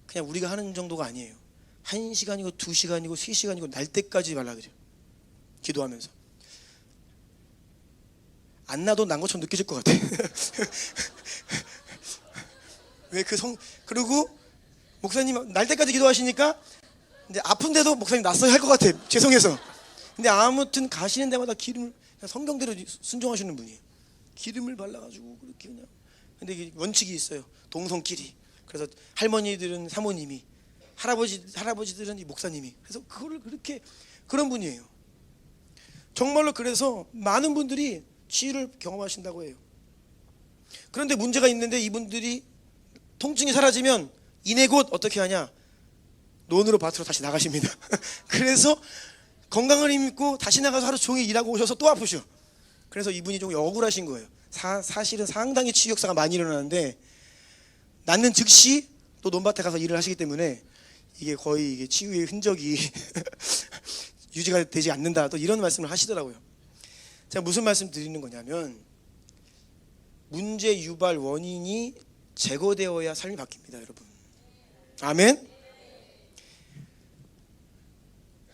그냥 우리가 하는 정도가 아니에요. 1시간이고 2시간이고 3시간이고 날 때까지 발라드려요, 기도하면서. 안 나도 난 것처럼 느껴질 것 같아. 그리고 목사님 날 때까지 기도하시니까 이제 아픈데도 목사님 났어요 할 것 같아, 죄송해서. 근데 아무튼 가시는 데마다 기름을, 그냥 성경대로 순종하시는 분이에요. 기름을 발라가지고 그렇게 그냥. 근데 이게 원칙이 있어요, 동성끼리. 그래서 할머니들은 사모님이, 할아버지들은 이 목사님이. 그래서 그거를 그렇게, 그런 분이에요. 정말로. 그래서 많은 분들이 치유를 경험하신다고 해요. 그런데 문제가 있는데, 이분들이 통증이 사라지면 이내 곧 어떻게 하냐, 논으로 밭으로 다시 나가십니다. 그래서 건강을 힘입고 다시 나가서 하루 종일 일하고 오셔서 또 아프셔. 그래서 이분이 좀 억울하신 거예요. 사실은 상당히 치유 역사가 많이 일어나는데, 낫는 즉시 또 논밭에 가서 일을 하시기 때문에 이게 거의 이게 치유의 흔적이 유지가 되지 않는다, 또 이런 말씀을 하시더라고요. 제가 무슨 말씀 드리는 거냐면, 문제 유발 원인이 제거되어야 삶이 바뀝니다, 여러분. 아멘.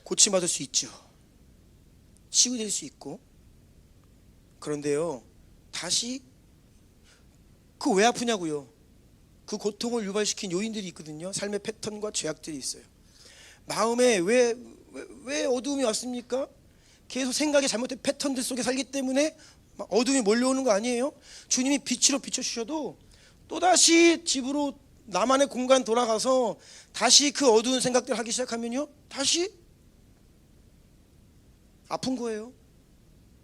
고침받을 수 있죠. 치유될 수 있고. 그런데요, 다시 그 왜 아프냐고요. 그 고통을 유발시킨 요인들이 있거든요. 삶의 패턴과 죄악들이 있어요. 마음에 왜 어두움이 왔습니까? 계속 생각의 잘못된 패턴들 속에 살기 때문에 어둠이 몰려오는 거 아니에요? 주님이 빛으로 비춰주셔도 또다시 집으로, 나만의 공간 돌아가서 다시 그 어두운 생각들 하기 시작하면요, 다시 아픈 거예요.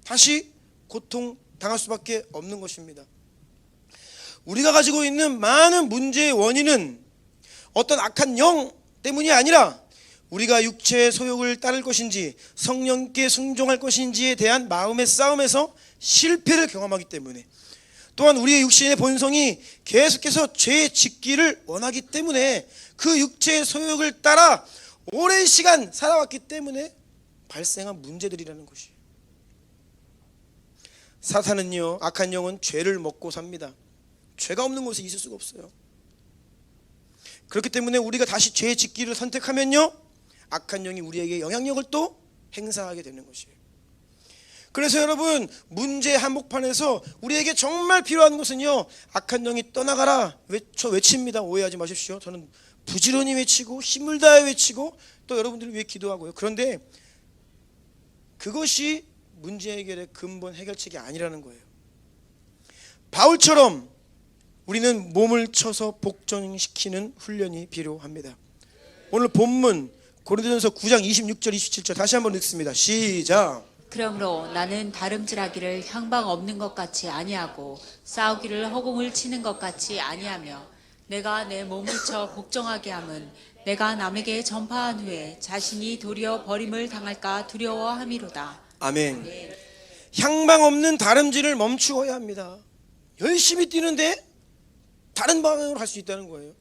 다시 고통 당할 수밖에 없는 것입니다. 우리가 가지고 있는 많은 문제의 원인은 어떤 악한 영 때문이 아니라 우리가 육체의 소욕을 따를 것인지 성령께 순종할 것인지에 대한 마음의 싸움에서 실패를 경험하기 때문에, 또한 우리의 육신의 본성이 계속해서 죄 짓기를 원하기 때문에 그 육체의 소욕을 따라 오랜 시간 살아왔기 때문에 발생한 문제들이라는 것이에요. 사탄은요, 악한 영은 죄를 먹고 삽니다. 죄가 없는 곳에 있을 수가 없어요. 그렇기 때문에 우리가 다시 죄 짓기를 선택하면요, 악한 영이 우리에게 영향력을 또 행사하게 되는 것이에요. 그래서 여러분, 문제 한복판에서 우리에게 정말 필요한 것은요, 악한 영이 떠나가라 외칩니다. 오해하지 마십시오. 저는 부지런히 외치고 힘을 다해 외치고 또 여러분들을 위해 기도하고요. 그런데 그것이 문제 해결의 근본 해결책이 아니라는 거예요. 바울처럼 우리는 몸을 쳐서 복종시키는 훈련이 필요합니다. 오늘 본문 고린도전서 9장 26절 27절 다시 한번 읽습니다. 시작. 그러므로 나는 다름질하기를 향방 없는 것 같이 아니하고 싸우기를 허공을 치는 것 같이 아니하며 내가 내 몸을 쳐 복종하게 함은 내가 남에게 전파한 후에 자신이 도리어 버림을 당할까 두려워함이로다. 아멘. 향방 없는 다름질을 멈추어야 합니다. 열심히 뛰는데 다른 방향으로 할 수 있다는 거예요.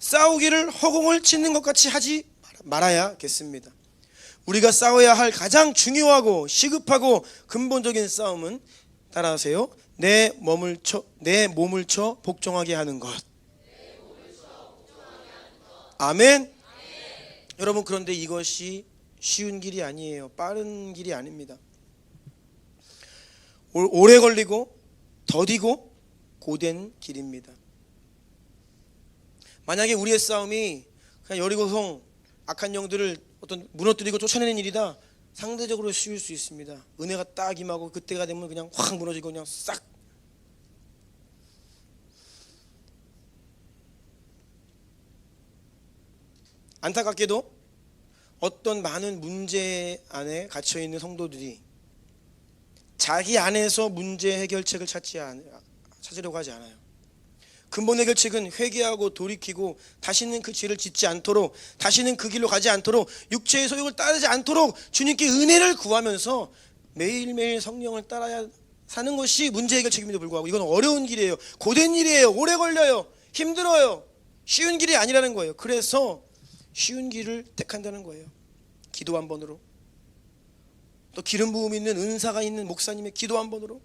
싸우기를 허공을 치는 것 같이 하지 말아야겠습니다. 우리가 싸워야 할 가장 중요하고 시급하고 근본적인 싸움은, 따라하세요, 내 몸을 쳐 복종하게 하는 것. 아멘. 여러분, 그런데 이것이 쉬운 길이 아니에요. 빠른 길이 아닙니다. 오래 걸리고 더디고 고된 길입니다. 만약에 우리의 싸움이 그냥 여리고성 악한 영들을 어떤 무너뜨리고 쫓아내는 일이다, 상대적으로 쉬울 수 있습니다. 은혜가 딱 임하고 그때가 되면 그냥 확 무너지고 그냥 싹. 안타깝게도 어떤 많은 문제 안에 갇혀있는 성도들이 자기 안에서 문제 해결책을 찾으려고 하지 않아요. 근본 해결책은 회개하고 돌이키고 다시는 그 죄를 짓지 않도록, 다시는 그 길로 가지 않도록, 육체의 소욕을 따르지 않도록 주님께 은혜를 구하면서 매일매일 성령을 따라야 사는 것이 문제 해결책임에도 불구하고 이건 어려운 길이에요. 고된 일이에요. 오래 걸려요. 힘들어요. 쉬운 길이 아니라는 거예요. 그래서 쉬운 길을 택한다는 거예요. 기도 한 번으로, 또 기름 부음 있는 은사가 있는 목사님의 기도 한 번으로,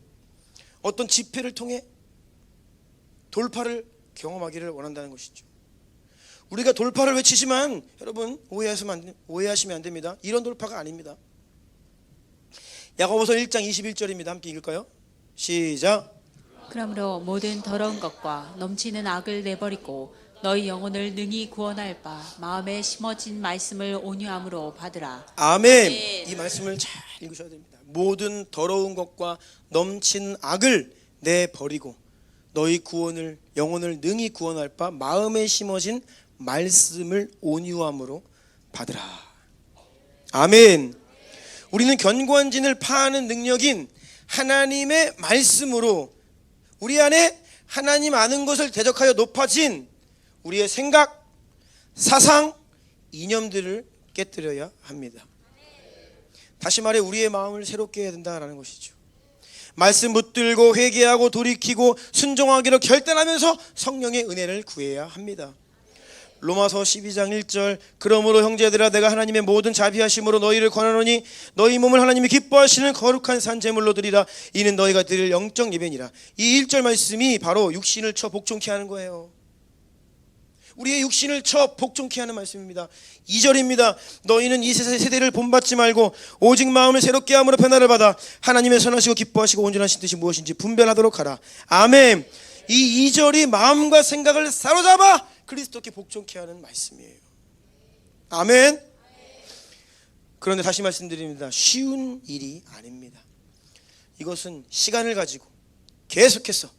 어떤 집회를 통해 돌파를 경험하기를 원한다는 것이죠. 우리가 돌파를 외치지만 여러분, 오해하시면 안 됩니다. 이런 돌파가 아닙니다. 야고보서 1장 21절입니다. 함께 읽을까요? 시작. 그러므로 모든 더러운 것과 넘치는 악을 내버리고 너희 영혼을 능히 구원할 바 마음에 심어진 말씀을 온유함으로 받으라. 아멘. 이 말씀을 잘 읽으셔야 됩니다. 모든 더러운 것과 넘친 악을 내버리고 너희 영혼을 능히 구원할 바 마음에 심어진 말씀을 온유함으로 받으라. 아멘. 우리는 견고한 진을 파하는 능력인 하나님의 말씀으로 우리 안에 하나님 아는 것을 대적하여 높아진 우리의 생각, 사상, 이념들을 깨뜨려야 합니다. 다시 말해 우리의 마음을 새롭게 해야 된다는 것이죠. 말씀 붙들고 회개하고 돌이키고 순종하기로 결단하면서 성령의 은혜를 구해야 합니다. 로마서 12장 1절 그러므로 형제들아 내가 하나님의 모든 자비하심으로 너희를 권하노니 너희 몸을 하나님이 기뻐하시는 거룩한 산 제물로 드리라. 이는 너희가 드릴 영적 예배니라. 이 1절 말씀이 바로 육신을 쳐 복종케 하는 거예요. 우리의 육신을 쳐 복종케 하는 말씀입니다. 2절입니다. 너희는 이 세대를 본받지 말고 오직 마음을 새롭게 함으로 변화를 받아 하나님의 선하시고 기뻐하시고 온전하신 뜻이 무엇인지 분별하도록 하라. 아멘. 이 2절이 마음과 생각을 사로잡아 그리스도께 복종케 하는 말씀이에요. 아멘. 그런데 다시 말씀드립니다. 쉬운 일이 아닙니다. 이것은 시간을 가지고 계속해서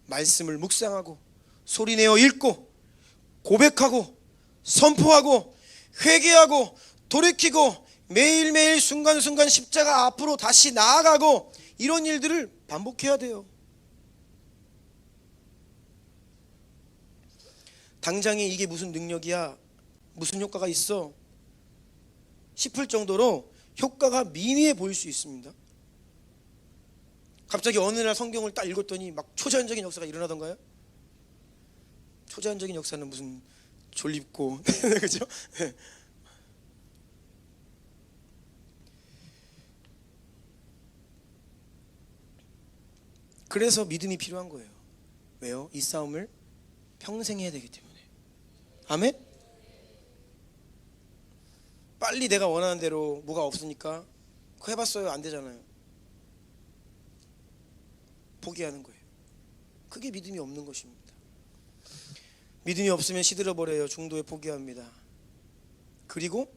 말씀을 묵상하고 소리내어 읽고 고백하고 선포하고 회개하고 돌이키고 매일매일 순간순간 십자가 앞으로 다시 나아가고 이런 일들을 반복해야 돼요. 당장에 이게 무슨 능력이야, 무슨 효과가 있어 싶을 정도로 효과가 미미해 보일 수 있습니다. 갑자기 어느 날 성경을 딱 읽었더니 막 초자연적인 역사가 일어나던가요? 초자연적인 역사는 무슨 졸립고 그죠? 그래서 믿음이 필요한 거예요. 왜요? 이 싸움을 평생 해야 되기 때문에. 아멘? 빨리 내가 원하는 대로 뭐가 없으니까 그거 해봤어요. 안 되잖아요. 포기하는 거예요. 그게 믿음이 없는 것입니다. 믿음이 없으면 시들어버려요. 중도에 포기합니다. 그리고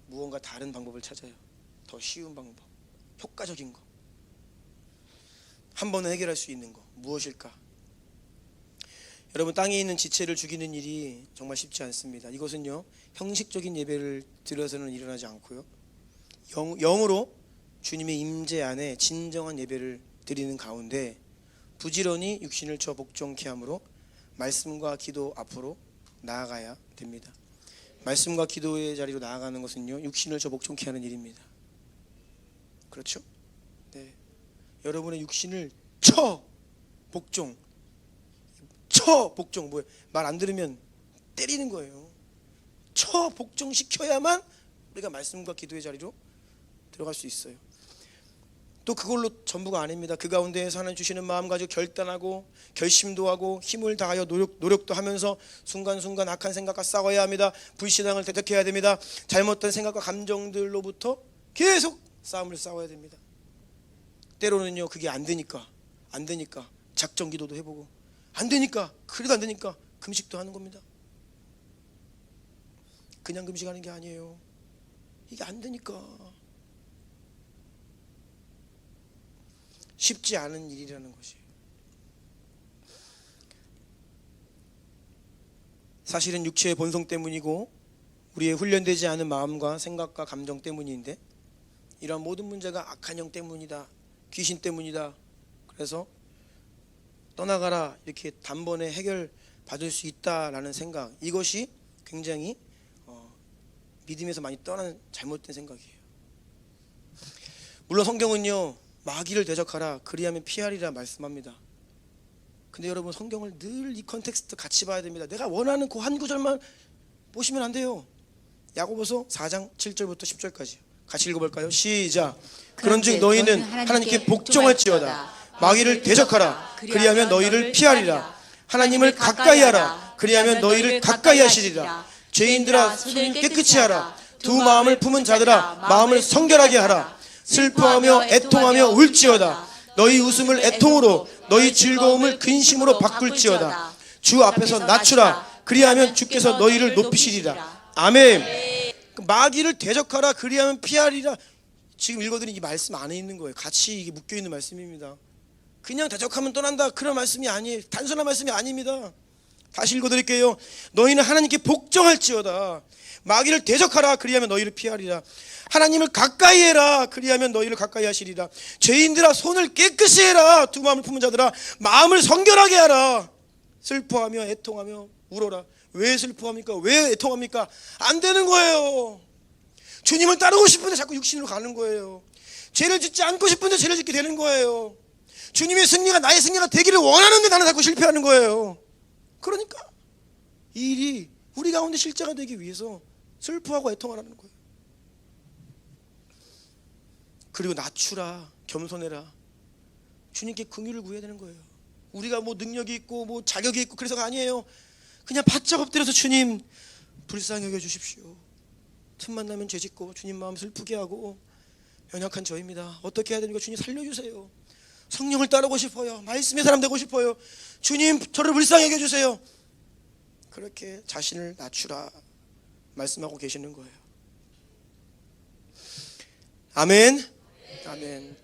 무언가 다른 방법을 찾아요. 더 쉬운 방법, 효과적인 거, 한 번에 해결할 수 있는 거 무엇일까? 여러분, 땅에 있는 지체를 죽이는 일이 정말 쉽지 않습니다. 이것은요, 형식적인 예배를 드려서는 일어나지 않고요, 영으로 주님의 임재 안에 진정한 예배를 드리는 가운데 부지런히 육신을 쳐 복종케 함으로 말씀과 기도 앞으로 나아가야 됩니다. 말씀과 기도의 자리로 나아가는 것은요, 육신을 쳐 복종케 하는 일입니다. 그렇죠? 네. 여러분의 육신을 쳐 복종, 뭐예요? 말 안 들으면 때리는 거예요. 쳐 복종시켜야만 우리가 말씀과 기도의 자리로 들어갈 수 있어요. 또 그걸로 전부가 아닙니다. 그 가운데에서 하나님 주시는 마음 가지고 결단하고 결심도 하고 힘을 다하여 노력도 하면서 순간순간 악한 생각과 싸워야 합니다. 불신앙을 대적해야 됩니다. 잘못된 생각과 감정들로부터 계속 싸워야 됩니다. 때로는요, 그게 안 되니까 작전 기도도 해보고, 안 되니까, 그래도 안 되니까 금식도 하는 겁니다. 그냥 금식하는 게 아니에요. 이게 안 되니까. 쉽지 않은 일이라는 것이에요. 사실은 육체의 본성 때문이고 우리의 훈련되지 않은 마음과 생각과 감정 때문인데, 이러한 모든 문제가 악한 영 때문이다, 귀신 때문이다, 그래서 떠나가라 이렇게 단번에 해결받을 수 있다라는 생각, 이것이 굉장히 믿음에서 많이 떠나는 잘못된 생각이에요. 물론 성경은요, 마귀를 대적하라 그리하면 피하리라 말씀합니다. 근데 여러분, 성경을 늘 이 컨텍스트 같이 봐야 됩니다. 내가 원하는 그 한 구절만 보시면 안 돼요. 야고보서 4장 7절부터 10절까지 같이 읽어볼까요? 시작. 그런즉 너희는 하나님께 복종할지어다. 마귀를 대적하라 그리하면 너희를 피하리라. 하나님을 가까이하라 그리하면 너희를 가까이하시리라. 죄인들아, 손을 깨끗이 하라. 두 마음을 품은 자들아, 마음을 성결하게 하라. 슬퍼하며 애통하며 울지어다. 너희 웃음을 애통으로, 너희 즐거움을 근심으로 바꿀지어다. 주 앞에서 낮추라 그리하면 주께서 너희를 높이시리라. 아멘. 마귀를 대적하라 그리하면 피하리라. 지금 읽어드린 이 말씀 안에 있는 거예요. 같이 이게 묶여있는 말씀입니다. 그냥 대적하면 떠난다, 그런 말씀이 아니에요. 단순한 말씀이 아닙니다. 다시 읽어드릴게요. 너희는 하나님께 복종할지어다. 마귀를 대적하라 그리하면 너희를 피하리라. 하나님을 가까이 해라 그리하면 너희를 가까이 하시리라. 죄인들아, 손을 깨끗이 해라. 두 마음을 품은 자들아, 마음을 성결하게 하라. 슬퍼하며 애통하며 울어라. 왜 슬퍼합니까? 왜 애통합니까? 안 되는 거예요. 주님을 따르고 싶은데 자꾸 육신으로 가는 거예요. 죄를 짓지 않고 싶은데 죄를 짓게 되는 거예요. 주님의 승리가 나의 승리가 되기를 원하는데 나는 자꾸 실패하는 거예요. 그러니까 이 일이 우리 가운데 실제가 되기 위해서 슬퍼하고 애통하라는 거예요. 그리고 낮추라, 겸손해라. 주님께 긍휼을 구해야 되는 거예요. 우리가 뭐 능력이 있고 뭐 자격이 있고 그래서가 아니에요. 그냥 바짝 엎드려서 주님 불쌍히 여겨 주십시오. 틈만 나면 죄짓고 주님 마음 슬프게 하고 연약한 저입니다. 어떻게 해야 됩니까? 주님 살려주세요. 성령을 따르고 싶어요. 말씀의 사람 되고 싶어요. 주님 저를 불쌍히 여겨주세요. 그렇게 자신을 낮추라 말씀하고 계시는 거예요. 아멘. 아멘.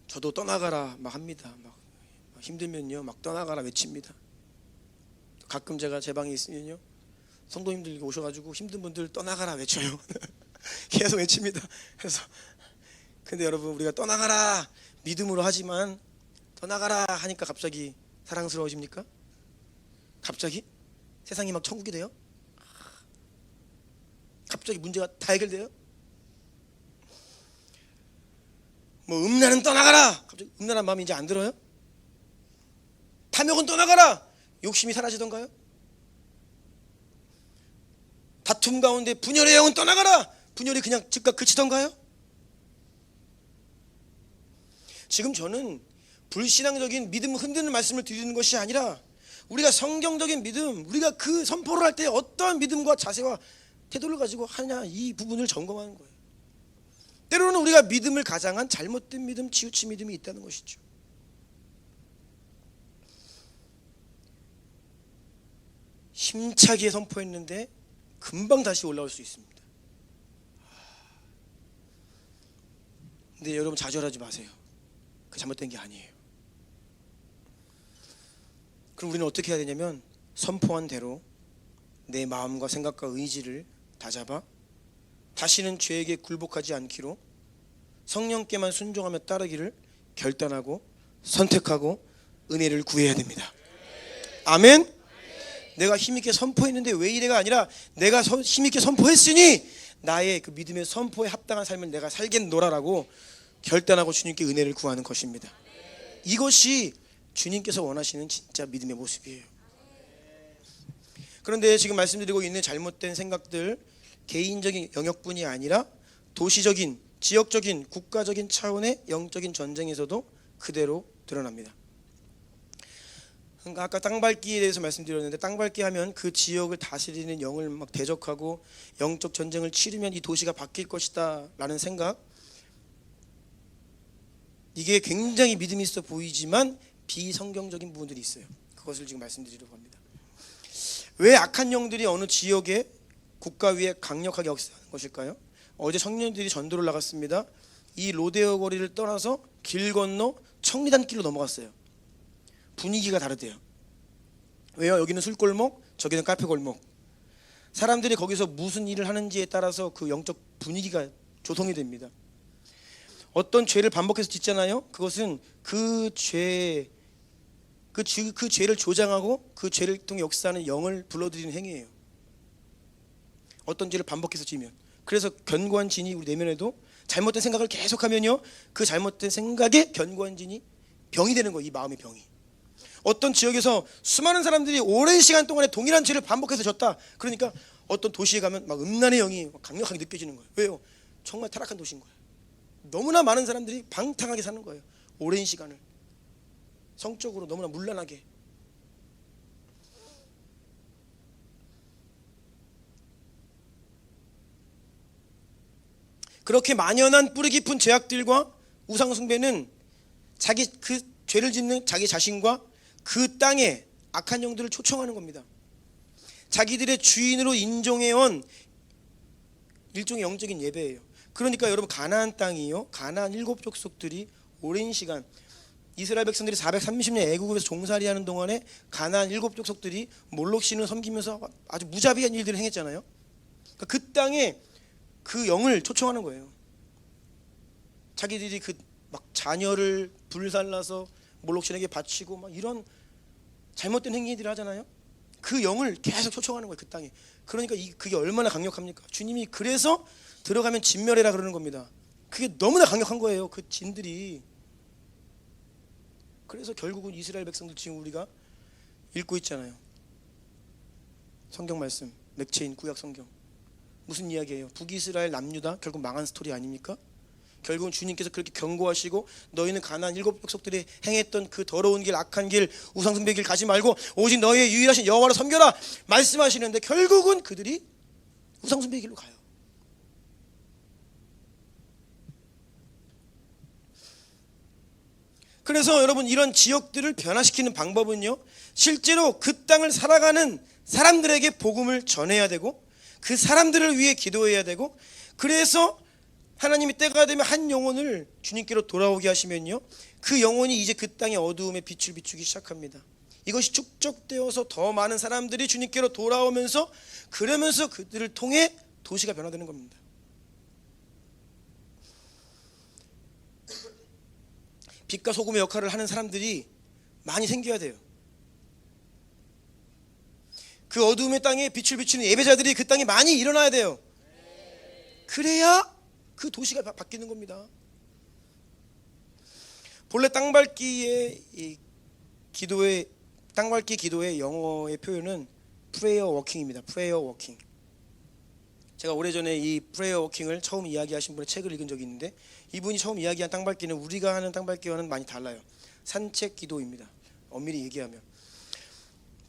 저도 떠나가라 막 합니다. 막 힘들면요 막 떠나가라 외칩니다. 가끔 제가 제 방에 있으면요 성도님들 오셔가지고 힘든 분들 떠나가라 외쳐요. 계속 외칩니다. 그래서 근데 여러분, 우리가 떠나가라 믿음으로 하지만 떠나가라 하니까 갑자기 사랑스러워집니까? 갑자기 세상이 막 천국이 돼요? 갑자기 문제가 다 해결돼요? 뭐 음란은 떠나가라. 갑자기 음란한 마음이 이제 안 들어요? 탐욕은 떠나가라. 욕심이 사라지던가요? 다툼 가운데 분열의 영은 떠나가라. 분열이 그냥 즉각 그치던가요? 지금 저는 불신앙적인 믿음 흔드는 말씀을 드리는 것이 아니라 우리가 성경적인 믿음, 우리가 그 선포를 할 때 어떠한 믿음과 자세와 태도를 가지고 하냐, 이 부분을 점검하는 거예요. 때로는 우리가 믿음을 가장한 잘못된 믿음, 치우친 믿음이 있다는 것이죠. 힘차게 선포했는데 금방 다시 올라올 수 있습니다. 근데 여러분 좌절하지 마세요. 그 잘못된 게 아니에요. 그럼 우리는 어떻게 해야 되냐면 선포한 대로 내 마음과 생각과 의지를 다잡아 다시는 죄에게 굴복하지 않기로 성령께만 순종하며 따르기를 결단하고 선택하고 은혜를 구해야 됩니다. 아멘. 내가 힘있게 선포했는데 왜 이래가 아니라 내가 힘있게 선포했으니 나의 그 믿음의 선포에 합당한 삶을 내가 살겠노라라고 결단하고 주님께 은혜를 구하는 것입니다. 이것이 주님께서 원하시는 진짜 믿음의 모습이에요. 그런데 지금 말씀드리고 있는 잘못된 생각들, 개인적인 영역뿐이 아니라 도시적인, 지역적인, 국가적인 차원의 영적인 전쟁에서도 그대로 드러납니다. 그러니까 아까 땅밟기에 대해서 말씀드렸는데, 땅밟기 하면 그 지역을 다스리는 영을 막 대적하고 영적 전쟁을 치르면 이 도시가 바뀔 것이다 라는 생각, 이게 굉장히 믿음이 있어 보이지만 비성경적인 부분들이 있어요. 그것을 지금 말씀드리려고 합니다. 왜 악한 영들이 어느 지역에 국가 위에 강력하게 역사하는 것일까요? 어제 청년들이 전도를 나갔습니다. 이 로데오 거리를 떠나서 길 건너 청리단 길로 넘어갔어요. 분위기가 다르대요. 왜요? 여기는 술골목, 저기는 카페골목. 사람들이 거기서 무슨 일을 하는지에 따라서 그 영적 분위기가 조성이 됩니다. 어떤 죄를 반복해서 짓잖아요. 그것은 그 죄를 조장하고 그 죄를 통해 역사하는 영을 불러들이는 행위예요. 어떤 죄를 반복해서 지면. 그래서 견고한 진이 우리 내면에도 잘못된 생각을 계속하면요, 그 잘못된 생각에 견고한 진이 병이 되는 거예요. 이 마음의 병이. 어떤 지역에서 수많은 사람들이 오랜 시간 동안에 동일한 죄를 반복해서 졌다. 그러니까 어떤 도시에 가면 막 음란의 영이 강력하게 느껴지는 거예요. 왜요? 정말 타락한 도시인 거예요. 너무나 많은 사람들이 방탕하게 사는 거예요. 오랜 시간을 성적으로 너무나 문란하게. 그렇게 만연한 뿌리 깊은 죄악들과 우상 숭배는 자기 그 죄를 짓는 자기 자신과 그 땅에 악한 영들을 초청하는 겁니다. 자기들의 주인으로 인정해온 일종의 영적인 예배예요. 그러니까 여러분, 가나안 땅이요, 가나안 7 족속들이 오랜 시간, 이스라엘 백성들이 430년 애국에서 종살이하는 동안에 가나안 7 족속들이 몰록 신을 섬기면서 아주 무자비한 일들을 행했잖아요. 그러니까 그 땅에 그 영을 초청하는 거예요. 자기들이 그 막 자녀를 불살라서 몰록 신에게 바치고 막 이런 잘못된 행위들을 하잖아요. 그 영을 계속 초청하는 거예요, 그 땅에. 그러니까 그게 얼마나 강력합니까? 주님이 그래서 들어가면 진멸해라 그러는 겁니다. 그게 너무나 강력한 거예요, 그 진들이. 그래서 결국은 이스라엘 백성들 지금 우리가 읽고 있잖아요. 성경 말씀, 맥체인 구약 성경. 무슨 이야기예요? 북이스라엘 남유다 결국 망한 스토리 아닙니까? 결국은 주님께서 그렇게 경고하시고 너희는 가나안 7 족속들이 행했던 그 더러운 길, 악한 길, 우상 숭배 길 가지 말고 오직 너희의 유일하신 여호와를 섬겨라 말씀하시는데 결국은 그들이 우상 숭배 길로 가요. 그래서 여러분, 이런 지역들을 변화시키는 방법은요, 실제로 그 땅을 살아가는 사람들에게 복음을 전해야 되고 그 사람들을 위해 기도해야 되고, 그래서 하나님이 때가 되면 한 영혼을 주님께로 돌아오게 하시면요, 그 영혼이 이제 그 땅의 어두움에 빛을 비추기 시작합니다. 이것이 축적되어서 더 많은 사람들이 주님께로 돌아오면서, 그러면서 그들을 통해 도시가 변화되는 겁니다. 빛과 소금의 역할을 하는 사람들이 많이 생겨야 돼요. 그 어두움의 땅에 빛을 비추는 예배자들이 그 땅에 많이 일어나야 돼요. 그래야 그 도시가 바뀌는 겁니다. 본래 땅밟기의 이 기도의 땅밟기 기도의 영어의 표현은 prayer walking입니다. prayer walking. 제가 오래전에 이 prayer walking을 처음 이야기하신 분의 책을 읽은 적이 있는데, 이분이 처음 이야기한 땅밟기는 우리가 하는 땅밟기와는 많이 달라요. 산책 기도입니다. 엄밀히 얘기하면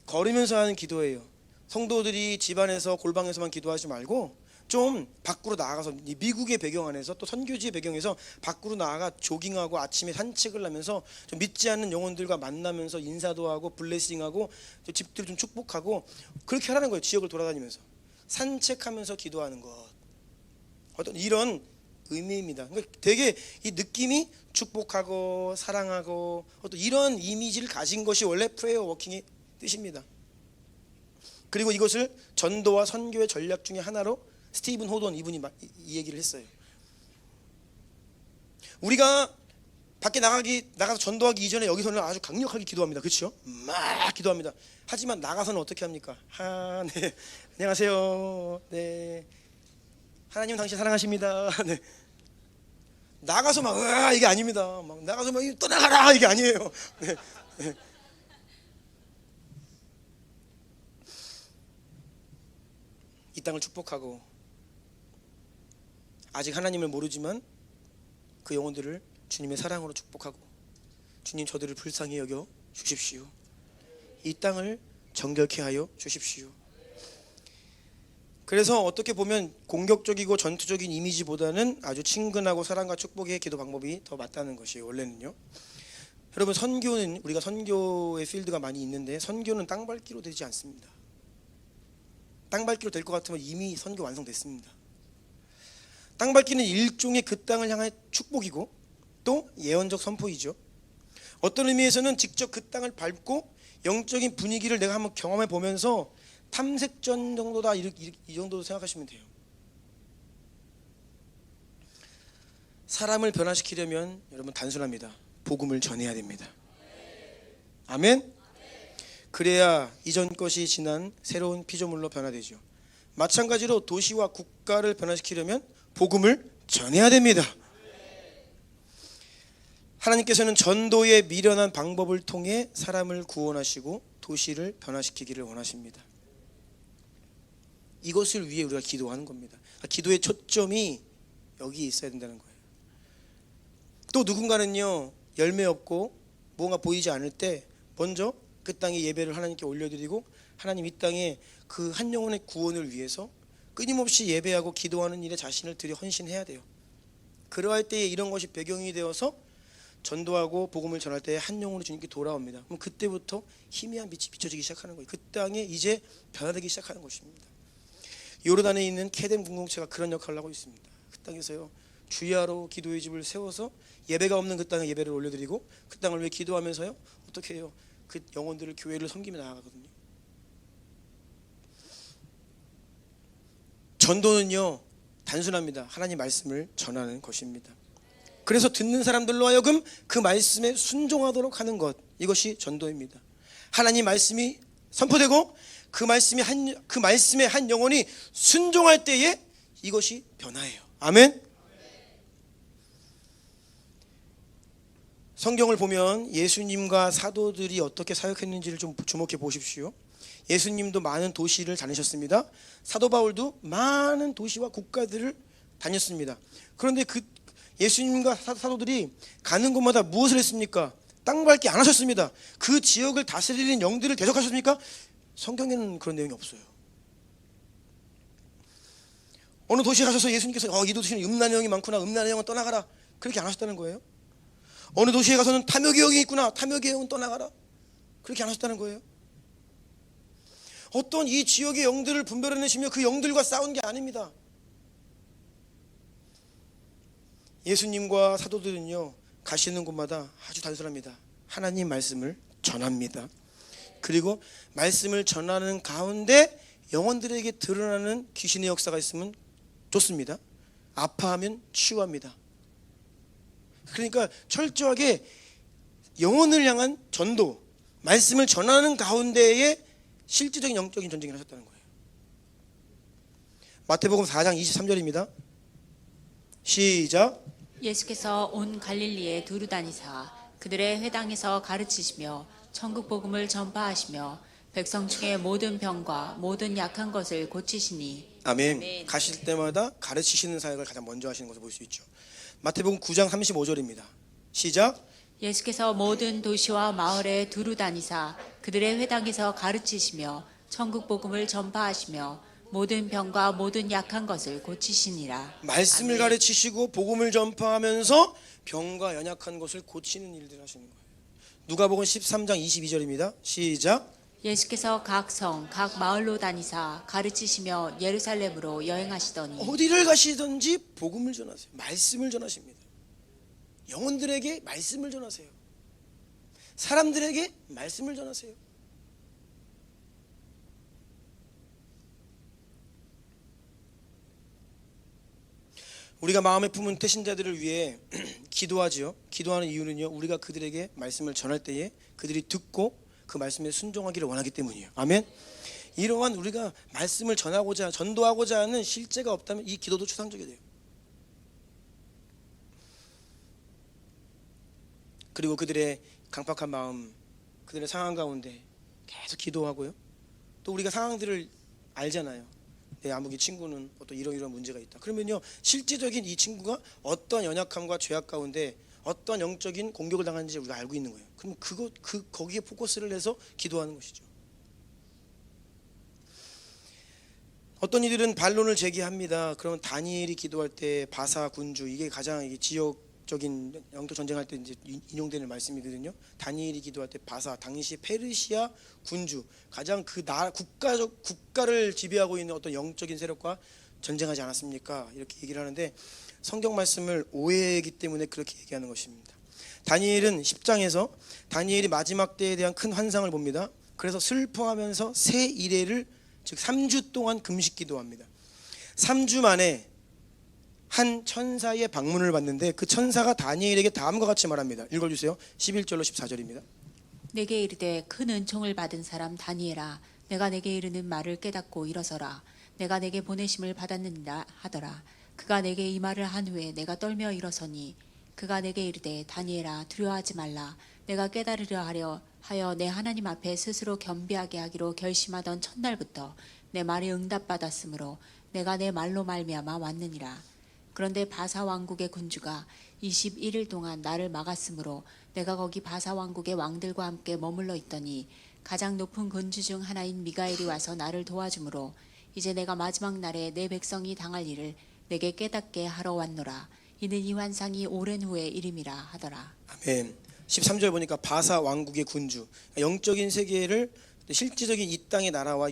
걸으면서 하는 기도예요. 성도들이 집안에서 골방에서만 기도하지 말고 좀 밖으로 나가서, 이 미국의 배경 안에서 또 선교지의 배경에서 밖으로 나가 조깅하고 아침에 산책을 하면서 좀 믿지 않는 영혼들과 만나면서 인사도 하고 블레싱하고 집들 좀 축복하고 그렇게 하라는 거예요. 지역을 돌아다니면서 산책하면서 기도하는 것, 어떤 이런 의미입니다. 그러니까 되게 이 느낌이 축복하고 사랑하고 어떤 이런 이미지를 가진 것이 원래 프레이어 워킹의 뜻입니다. 그리고 이것을 전도와 선교의 전략 중에 하나로 스티븐 호돈 이분이 이 얘기를 했어요. 우리가 밖에 나가서 전도하기 이전에 여기서는 아주 강력하게 기도합니다. 그렇죠? 막 기도합니다. 하지만 나가서는 어떻게 합니까? 네. 안녕하세요. 네. 하나님 당신 사랑하십니다. 네. 나가서 막 이게 아닙니다. 막 나가서 막 떠나가라 이게 아니에요. 네. 네. 이 땅을 축복하고 아직 하나님을 모르지만 그 영혼들을 주님의 사랑으로 축복하고, 주님 저들을 불쌍히 여겨 주십시오. 이 땅을 정결케 하여 주십시오. 그래서 어떻게 보면 공격적이고 전투적인 이미지보다는 아주 친근하고 사랑과 축복의 기도 방법이 더 맞다는 것이에요. 원래는요. 여러분, 선교는 우리가 선교의 필드가 많이 있는데 선교는 땅밟기로 되지 않습니다. 땅밟기로 될 것 같으면 이미 선교 완성됐습니다. 땅밟기는 일종의 그 땅을 향한 축복이고 또 예언적 선포이죠. 어떤 의미에서는 직접 그 땅을 밟고 영적인 분위기를 내가 한번 경험해 보면서 탐색전 정도다, 이 정도로 생각하시면 돼요. 사람을 변화시키려면 여러분 단순합니다. 복음을 전해야 됩니다. 아멘. 그래야 이전 것이 지난 새로운 피조물로 변화되죠. 마찬가지로 도시와 국가를 변화시키려면 복음을 전해야 됩니다. 하나님께서는 전도의 미련한 방법을 통해 사람을 구원하시고 도시를 변화시키기를 원하십니다. 이것을 위해 우리가 기도하는 겁니다. 기도의 초점이 여기 있어야 된다는 거예요. 또 누군가는요, 열매 없고 뭔가 보이지 않을 때 먼저 그 땅에 예배를 하나님께 올려드리고, 하나님 이 땅에 그 한 영혼의 구원을 위해서 끊임없이 예배하고 기도하는 일에 자신을 들여 헌신해야 돼요. 그러할 때에 이런 것이 배경이 되어서 전도하고 복음을 전할 때 한 영혼이 주님께 돌아옵니다. 그럼 그때부터 희미한 빛이 비춰지기 시작하는 거예요. 그 땅에 이제 변화되기 시작하는 것입니다. 요르단에 있는 케뎀 공동체가 그런 역할을 하고 있습니다. 그 땅에서요, 주야로 기도의 집을 세워서 예배가 없는 그 땅에 예배를 올려드리고, 그 땅을 위해 기도하면서요, 어떻게 해요? 그 영혼들을 교회를 섬기며 나아가거든요. 전도는요, 단순합니다. 하나님 말씀을 전하는 것입니다. 그래서 듣는 사람들로 하여금 그 말씀에 순종하도록 하는 것, 이것이 전도입니다. 하나님 말씀이 선포되고 그 말씀에 한 영혼이 순종할 때에 이것이 변화예요. 아멘. 성경을 보면 예수님과 사도들이 어떻게 사역했는지를 좀 주목해 보십시오. 예수님도 많은 도시를 다니셨습니다. 사도 바울도 많은 도시와 국가들을 다녔습니다. 그런데 그 예수님과 사도들이 가는 곳마다 무엇을 했습니까? 땅밟기 안 하셨습니다. 그 지역을 다스리는 영들을 대적하셨습니까? 성경에는 그런 내용이 없어요. 어느 도시에 가셔서 예수님께서 이 도시는 음란의 영이 많구나, 음란의 영은 떠나가라, 그렇게 안 하셨다는 거예요. 어느 도시에 가서는 탐욕의 영이 있구나, 탐욕의 영은 떠나가라, 그렇게 안 하셨다는 거예요. 어떤 이 지역의 영들을 분별해내시며 그 영들과 싸운 게 아닙니다. 예수님과 사도들은요, 가시는 곳마다 아주 단순합니다. 하나님 말씀을 전합니다. 그리고 말씀을 전하는 가운데 영혼들에게 드러나는 귀신의 역사가 있으면 좋습니다. 아파하면 치유합니다. 그러니까 철저하게 영혼을 향한 전도, 말씀을 전하는 가운데에 실질적인 영적인 전쟁을 하셨다는 거예요. 마태복음 4장 23절입니다. 시작. 예수께서 온 갈릴리에 두루 다니사 그들의 회당에서 가르치시며 천국 복음을 전파하시며 백성 중에 모든 병과 모든 약한 것을 고치시니. 아멘. 아멘. 가실 때마다 가르치시는 사역을 가장 먼저 하시는 것을 볼 수 있죠. 마태복음 9장 35절입니다. 시작. 예수께서 모든 도시와 마을에 두루 다니사 그들의 회당에서 가르치시며 천국 복음을 전파하시며 모든 병과 모든 약한 것을 고치시니라. 말씀을 아멘. 가르치시고 복음을 전파하면서 병과 연약한 것을 고치는 일들을 하시는 거예요. 누가복음 13장 22절입니다. 시작. 예수께서 각 성, 각 마을로 다니사 가르치시며 예루살렘으로 여행하시더니. 어디를 가시든지 복음을 전하세요. 말씀을 전하십니다. 영혼들에게 말씀을 전하세요. 사람들에게 말씀을 전하세요. 우리가 마음에 품은 태신자들을 위해 기도하지요. 기도하는 이유는요, 우리가 그들에게 말씀을 전할 때에 그들이 듣고 그 말씀에 순종하기를 원하기 때문이에요. 아멘. 이러한 우리가 말씀을 전하고자 전도하고자 하는 실제가 없다면 이 기도도 추상적이 돼요. 그리고 그들의 강팍한 마음, 그들의 상황 가운데 계속 기도하고요. 또 우리가 상황들을 알잖아요. 내 아무개 친구는 어떤 이런 문제가 있다. 그러면요, 실제적인 이 친구가 어떤 연약함과 죄악 가운데 어떤 영적인 공격을 당하는지 우리가 알고 있는 거예요. 그럼 거기에 포커스를 해서 기도하는 것이죠. 어떤 이들은 반론을 제기합니다. 그러면 다니엘이 기도할 때 바사 군주, 이게 가장 지역적인 영적 전쟁할 때 이제 인용되는 말씀이거든요. 다니엘이 기도할 때 바사, 당시 페르시아 군주, 가장 그 나라 국가를 지배하고 있는 어떤 영적인 세력과 전쟁하지 않았습니까? 이렇게 얘기를 하는데 성경 말씀을 오해하기 때문에 그렇게 얘기하는 것입니다. 다니엘은 10장에서 다니엘이 마지막 때에 대한 큰 환상을 봅니다. 그래서 슬퍼하면서 새 이레를 즉 3주 동안 금식 기도합니다. 3주 만에 한 천사의 방문을 받는데 그 천사가 다니엘에게 다음과 같이 말합니다. 읽어주세요. 11절로 14절입니다. 내게 이르되 큰 은총을 받은 사람 다니엘아, 내가 내게 이르는 말을 깨닫고 일어서라. 내가 내게 보내심을 받았느니라 하더라. 그가 내게 이 말을 한 후에 내가 떨며 일어서니 그가 내게 이르되 다니엘아, 두려워하지 말라. 내가 깨달으려 하여 내 하나님 앞에 스스로 겸비하게 하기로 결심하던 첫날부터 내 말이 응답받았으므로 내가 내 말로 말미암아 왔느니라. 그런데 바사 왕국의 군주가 21일 동안 나를 막았으므로 내가 거기 바사 왕국의 왕들과 함께 머물러 있더니 가장 높은 군주 중 하나인 미가엘이 와서 나를 도와주므로 이제 내가 마지막 날에 내 백성이 당할 일을 내게 깨닫게 하러 왔노라. 이는 이 환상이 오랜 후의 일임이라 하더라. 아멘. 13절 보니까 바사 왕국의 군주, 영적인 세계를 실질적인 이 땅의 나라와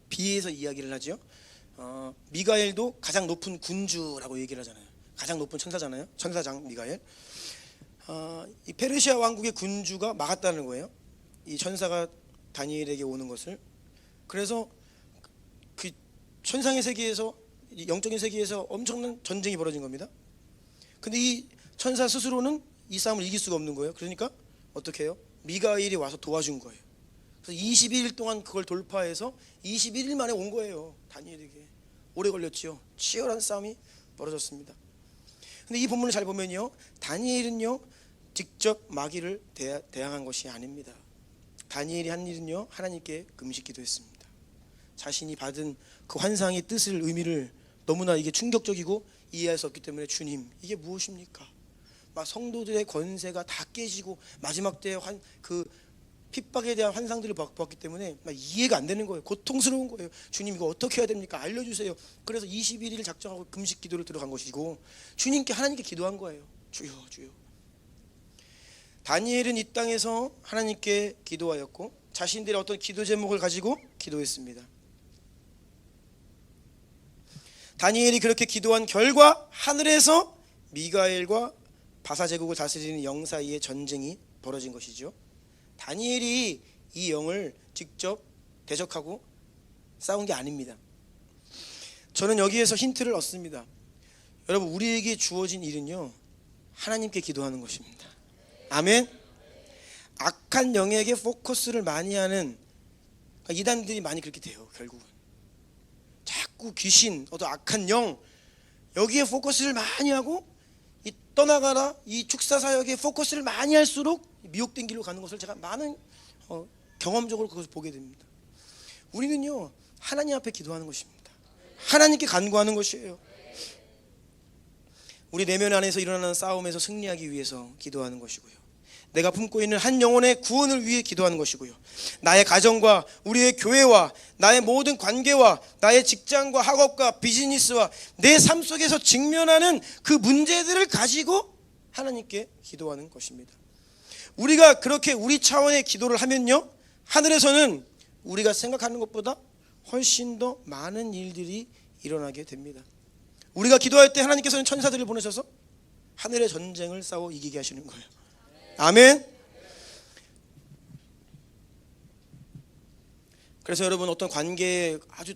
비해서 이야기를 하죠. 미가엘도 가장 높은 군주라고 얘기를 하잖아요. 가장 높은 천사잖아요. 천사장 미가엘. 이 페르시아 왕국의 군주가 막았다는 거예요. 이 천사가 다니엘에게 오는 것을. 그래서 그 천상의 세계에서, 영적인 세계에서 엄청난 전쟁이 벌어진 겁니다. 근데 이 천사 스스로는 이 싸움을 이길 수가 없는 거예요. 그러니까 어떻게 해요? 미가엘이 와서 도와준 거예요. 그래서 22일 동안 그걸 돌파해서 21일 만에 온 거예요. 다니엘에게. 오래 걸렸지요. 치열한 싸움이 벌어졌습니다. 근데 이 본문을 잘 보면요, 다니엘은요 직접 마귀를 대항한 것이 아닙니다. 다니엘이 한 일은요, 하나님께 금식 기도했습니다. 자신이 받은 그 환상의 뜻을, 의미를 너무나 이게 충격적이고 이해할 수 없기 때문에, 주님, 이게 무엇입니까? 막 성도들의 권세가 다 깨지고 마지막 때의 그 핍박에 대한 환상들을 보았기 때문에 막 이해가 안 되는 거예요. 고통스러운 거예요. 주님, 이거 어떻게 해야 됩니까? 알려주세요. 그래서 21일을 작정하고 금식 기도를 들어간 것이고, 주님께, 하나님께 기도한 거예요. 주여, 주여. 다니엘은 이 땅에서 하나님께 기도하였고 자신들의 어떤 기도 제목을 가지고 기도했습니다. 다니엘이 그렇게 기도한 결과 하늘에서 미가엘과 바사 제국을 다스리는 영 사이의 전쟁이 벌어진 것이죠. 다니엘이 이 영을 직접 대적하고 싸운 게 아닙니다. 저는 여기에서 힌트를 얻습니다. 여러분, 우리에게 주어진 일은요, 하나님께 기도하는 것입니다. 아멘. 악한 영에게 포커스를 많이 하는, 그러니까 이단들이 많이 그렇게 돼요. 결국은 자꾸 귀신, 어떤 악한 영, 여기에 포커스를 많이 하고 이 떠나가라 이 축사 사역에 포커스를 많이 할수록 미혹된 길로 가는 것을 제가 많은 경험적으로 그것을 보게 됩니다. 우리는요 하나님 앞에 기도하는 것입니다. 하나님께 간구하는 것이에요. 우리 내면 안에서 일어나는 싸움에서 승리하기 위해서 기도하는 것이고요. 내가 품고 있는 한 영혼의 구원을 위해 기도하는 것이고요. 나의 가정과 우리의 교회와 나의 모든 관계와 나의 직장과 학업과 비즈니스와 내 삶 속에서 직면하는 그 문제들을 가지고 하나님께 기도하는 것입니다. 우리가 그렇게 우리 차원의 기도를 하면요 하늘에서는 우리가 생각하는 것보다 훨씬 더 많은 일들이 일어나게 됩니다. 우리가 기도할 때 하나님께서는 천사들을 보내셔서 하늘의 전쟁을 싸워 이기게 하시는 거예요. 아멘. 그래서 여러분 어떤 관계에 아주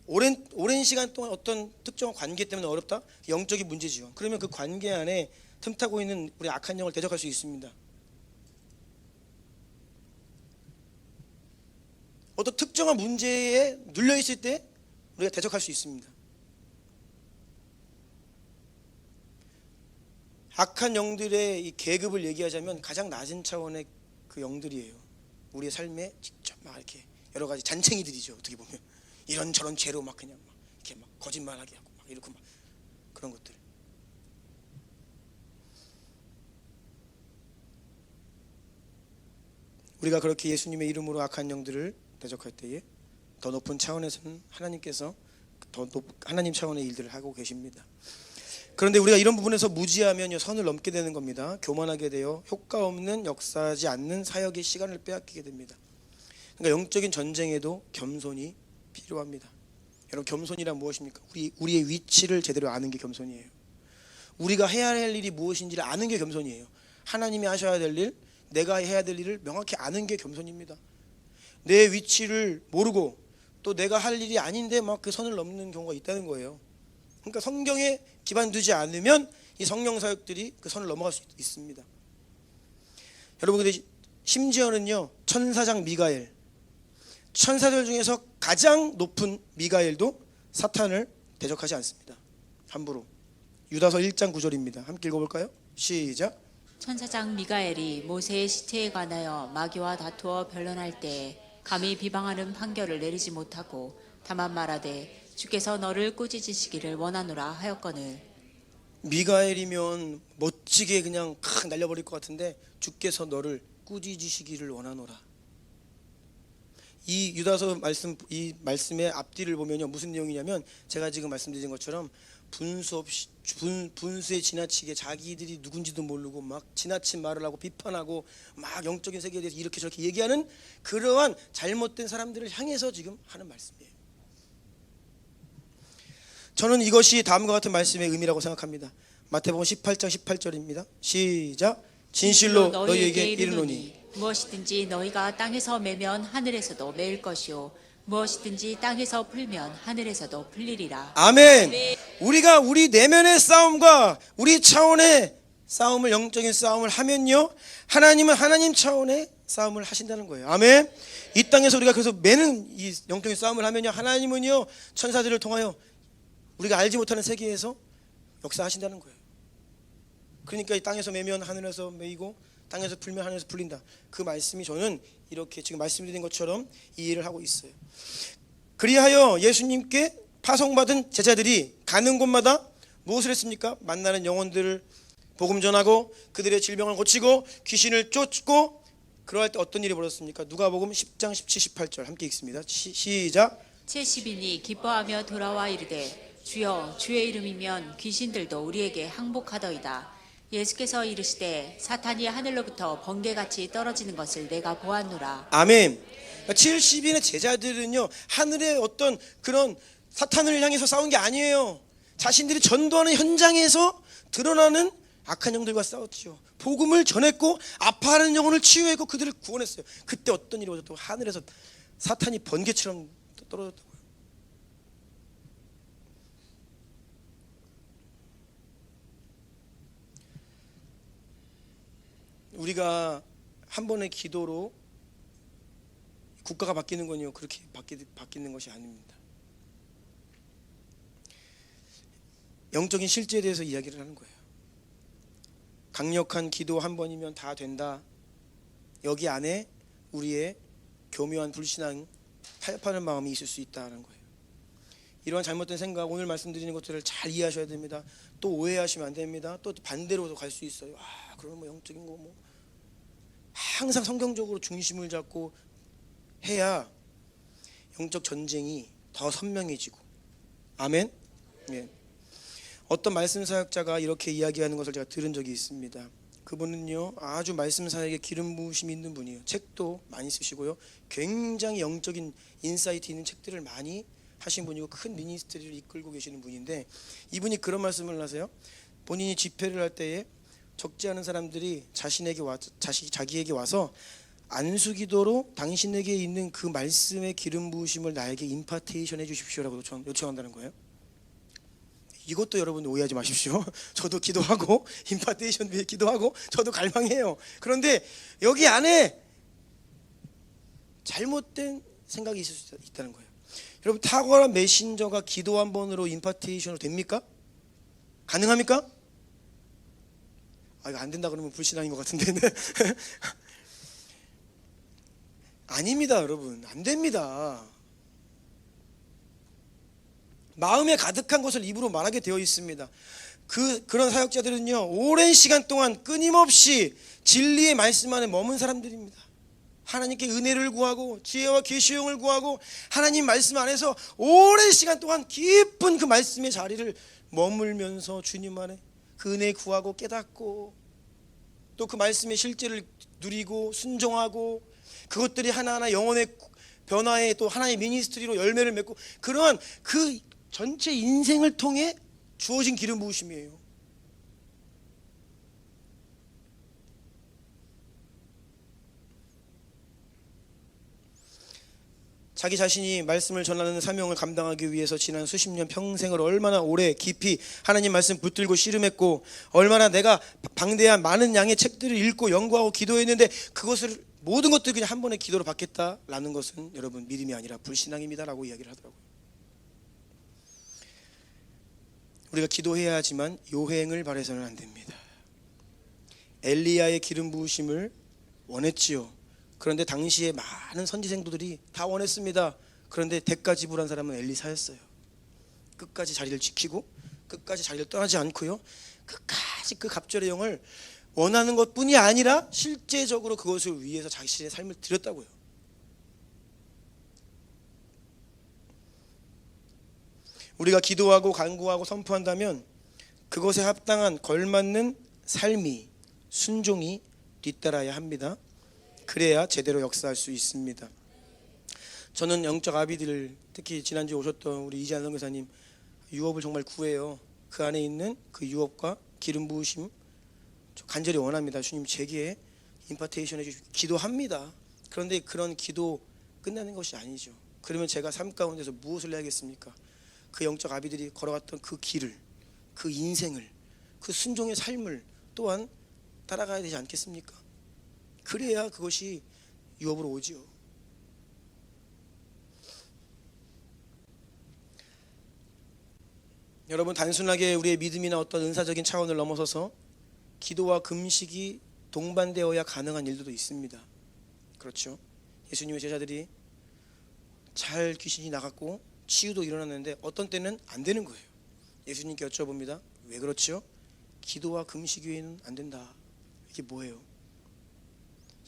오랜 시간 동안 어떤 특정한 관계 때문에 어렵다? 영적인 문제지요. 그러면 그 관계 안에 틈타고 있는 우리 악한 영을 대적할 수 있습니다. 어떤 특정한 문제에 눌려 있을 때 우리가 대적할 수 있습니다. 악한 영들의 이 계급을 얘기하자면 가장 낮은 차원의 그 영들이에요. 우리의 삶에 직접 막 이렇게 여러 가지 잔챙이들이죠. 어떻게 보면 이런저런 죄로 막 그냥 막 이렇게 막 거짓말하게 하고 막 이렇게 막 그런 것들. 우리가 그렇게 예수님의 이름으로 악한 영들을 대적할 때에 더 높은 차원에서는 하나님께서 하나님 차원의 일들을 하고 계십니다. 그런데 우리가 이런 부분에서 무지하면 선을 넘게 되는 겁니다. 교만하게 되어 효과 없는 역사하지 않는 사역의 시간을 빼앗기게 됩니다. 그러니까 영적인 전쟁에도 겸손이 필요합니다. 여러분 겸손이란 무엇입니까? 우리의 위치를 제대로 아는 게 겸손이에요. 우리가 해야 할 일이 무엇인지를 아는 게 겸손이에요. 하나님이 하셔야 될 일, 내가 해야 될 일을 명확히 아는 게 겸손입니다. 내 위치를 모르고 또 내가 할 일이 아닌데 막 그 선을 넘는 경우가 있다는 거예요. 그러니까 성경에 기반두지 않으면 이 성령 사역들이 그 선을 넘어갈 수 있습니다. 여러분 근데 심지어는요 천사장 미가엘, 천사들 중에서 가장 높은 미가엘도 사탄을 대적하지 않습니다. 함부로. 유다서 1장 9절입니다. 함께 읽어볼까요? 시작. 천사장 미가엘이 모세의 시체에 관하여 마귀와 다투어 변론할 때 감히 비방하는 판결을 내리지 못하고 다만 말하되 주께서 너를 꾸짖으시기를 원하노라 하였거늘. 미가엘이면 멋지게 그냥 날려버릴 것 같은데 주께서 너를 꾸짖으시기를 원하노라. 이 유다서 말씀, 이 말씀의 앞뒤를 보면요 무슨 내용이냐면 제가 지금 말씀드린 것처럼 분수에 지나치게 자기들이 누군지도 모르고 막 지나친 말을 하고 비판하고 막 영적인 세계에 대해서 이렇게 저렇게 얘기하는 그러한 잘못된 사람들을 향해서 지금 하는 말씀이에요. 저는 이것이 다음과 같은 말씀의 의미라고 생각합니다. 마태복음 18장 18절입니다. 시작. 진실로 너희에게 이르노니 무엇이든지 너희가 땅에서 매면 하늘에서도 매일 것이요 무엇이든지 땅에서 풀면 하늘에서도 풀리리라. 아멘. 우리가 우리 내면의 싸움과 우리 차원의 싸움을, 영적인 싸움을 하면요 하나님은 하나님 차원의 싸움을 하신다는 거예요. 아멘. 이 땅에서 우리가 그래서 매는 이 영적인 싸움을 하면요 하나님은요 천사들을 통하여 우리가 알지 못하는 세계에서 역사하신다는 거예요. 그러니까 이 땅에서 매면 하늘에서 매이고 땅에서 풀면 하늘에서 풀린다. 그 말씀이 저는 이렇게 지금 말씀드린 것처럼 이해를 하고 있어요. 그리하여 예수님께 파송받은 제자들이 가는 곳마다 무엇을 했습니까? 만나는 영혼들을 복음 전하고 그들의 질병을 고치고 귀신을 쫓고 그러할 때 어떤 일이 벌어졌습니까? 누가복음 10장 17, 18절 함께 읽습니다. 시작. 70인이 기뻐하며 돌아와 이르되 주여 주의 이름이면 귀신들도 우리에게 항복하더이다. 예수께서 이르시되 사탄이 하늘로부터 번개같이 떨어지는 것을 내가 보았노라. 아멘. 70인의 제자들은요 하늘의 어떤 그런 사탄을 향해서 싸운 게 아니에요. 자신들이 전도하는 현장에서 드러나는 악한 영들과 싸웠죠. 복음을 전했고 아파하는 영혼을 치유했고 그들을 구원했어요. 그때 어떤 일이 벌어졌다고? 하늘에서 사탄이 번개처럼 떨어졌다고요. 우리가 한 번의 기도로 국가가 바뀌는 건요 그렇게 바뀌는 것이 아닙니다. 영적인 실제에 대해서 이야기를 하는 거예요. 강력한 기도 한 번이면 다 된다. 여기 안에 우리의 교묘한 불신앙, 타협하는 마음이 있을 수 있다는 거예요. 이러한 잘못된 생각, 오늘 말씀드리는 것들을 잘 이해하셔야 됩니다. 또 오해하시면 안 됩니다. 또 반대로도 갈 수 있어요. 그러면 뭐 영적인 거 뭐 항상 성경적으로 중심을 잡고 해야 영적 전쟁이 더 선명해지고. 아멘. 예. 어떤 말씀 사역자가 이렇게 이야기하는 것을 제가 들은 적이 있습니다. 그분은요, 아주 말씀 사역에 기름 부으심이 있는 분이에요. 책도 많이 쓰시고요, 굉장히 영적인 인사이트 있는 책들을 많이 하신 분이고 큰 미니스트리를 이끌고 계시는 분인데, 이분이 그런 말씀을 하세요. 본인이 집회를 할 때에 적지 않은 사람들이 자기에게 와서 안수기도로 당신에게 있는 그 말씀의 기름 부으심을 나에게 임파테이션 해주십시오라고 요청한다는 거예요. 이것도 여러분 오해하지 마십시오. 저도 기도하고 임파테이션 위해 기도하고 저도 갈망해요. 그런데 여기 안에 잘못된 생각이 있을 수 있다는 거예요. 여러분, 탁월한 메신저가 기도 한 번으로 임파테이션으로 됩니까? 가능합니까? 이거 안 된다 그러면 불신앙인 것 같은데. 아닙니다, 여러분. 안 됩니다. 마음에 가득한 것을 입으로 말하게 되어 있습니다. 그런 사역자들은요, 오랜 시간 동안 끊임없이 진리의 말씀 안에 머문 사람들입니다. 하나님께 은혜를 구하고 지혜와 계시용을 구하고 하나님 말씀 안에서 오랜 시간 동안 깊은 그 말씀의 자리를 머물면서 주님 안에 그 은혜 구하고 깨닫고 또 그 말씀의 실제를 누리고 순종하고 그것들이 하나하나 영혼의 변화에 또 하나의 미니스트리로 열매를 맺고, 그러한 그 전체 인생을 통해 주어진 기름 부으심이에요. 자기 자신이 말씀을 전하는 사명을 감당하기 위해서 지난 수십 년 평생을 얼마나 오래 깊이 하나님 말씀 붙들고 씨름했고, 얼마나 내가 방대한 많은 양의 책들을 읽고 연구하고 기도했는데 그것을 모든 것들 그냥 한 번에 기도로 받겠다라는 것은 여러분 믿음이 아니라 불신앙입니다라고 이야기를 하더라고요. 우리가 기도해야 하지만 요행을 바라서는 안 됩니다. 엘리야의 기름 부으심을 원했지요. 그런데 당시에 많은 선지 생도들이 다 원했습니다. 그런데 대가 지불한 사람은 엘리사였어요. 끝까지 자리를 지키고 끝까지 자리를 떠나지 않고요, 끝까지 그 갑절의 영을 원하는 것뿐이 아니라 실제적으로 그것을 위해서 자신의 삶을 드렸다고요. 우리가 기도하고 간구하고 선포한다면 그것에 합당한 걸맞는 삶이, 순종이 뒤따라야 합니다. 그래야 제대로 역사할 수 있습니다. 저는 영적 아비들, 특히 지난주에 오셨던 우리 이재한 선교사님 유업을 정말 구해요. 그 안에 있는 그 유업과 기름 부으심 간절히 원합니다. 주님 제게 임파테이션 해주시고 기도합니다. 그런데 그런 기도 끝나는 것이 아니죠. 그러면 제가 삶 가운데서 무엇을 해야겠습니까? 그 영적 아비들이 걸어갔던 그 길을, 그 인생을, 그 순종의 삶을 또한 따라가야 되지 않겠습니까? 그래야 그것이 유업으로 오지요. 여러분, 단순하게 우리의 믿음이나 어떤 은사적인 차원을 넘어서서 기도와 금식이 동반되어야 가능한 일들도 있습니다. 그렇죠? 예수님의 제자들이 잘 귀신이 나갔고 치유도 일어났는데 어떤 때는 안 되는 거예요. 예수님께 여쭤봅니다. 왜 그렇죠? 기도와 금식 외에는 안 된다. 이게 뭐예요?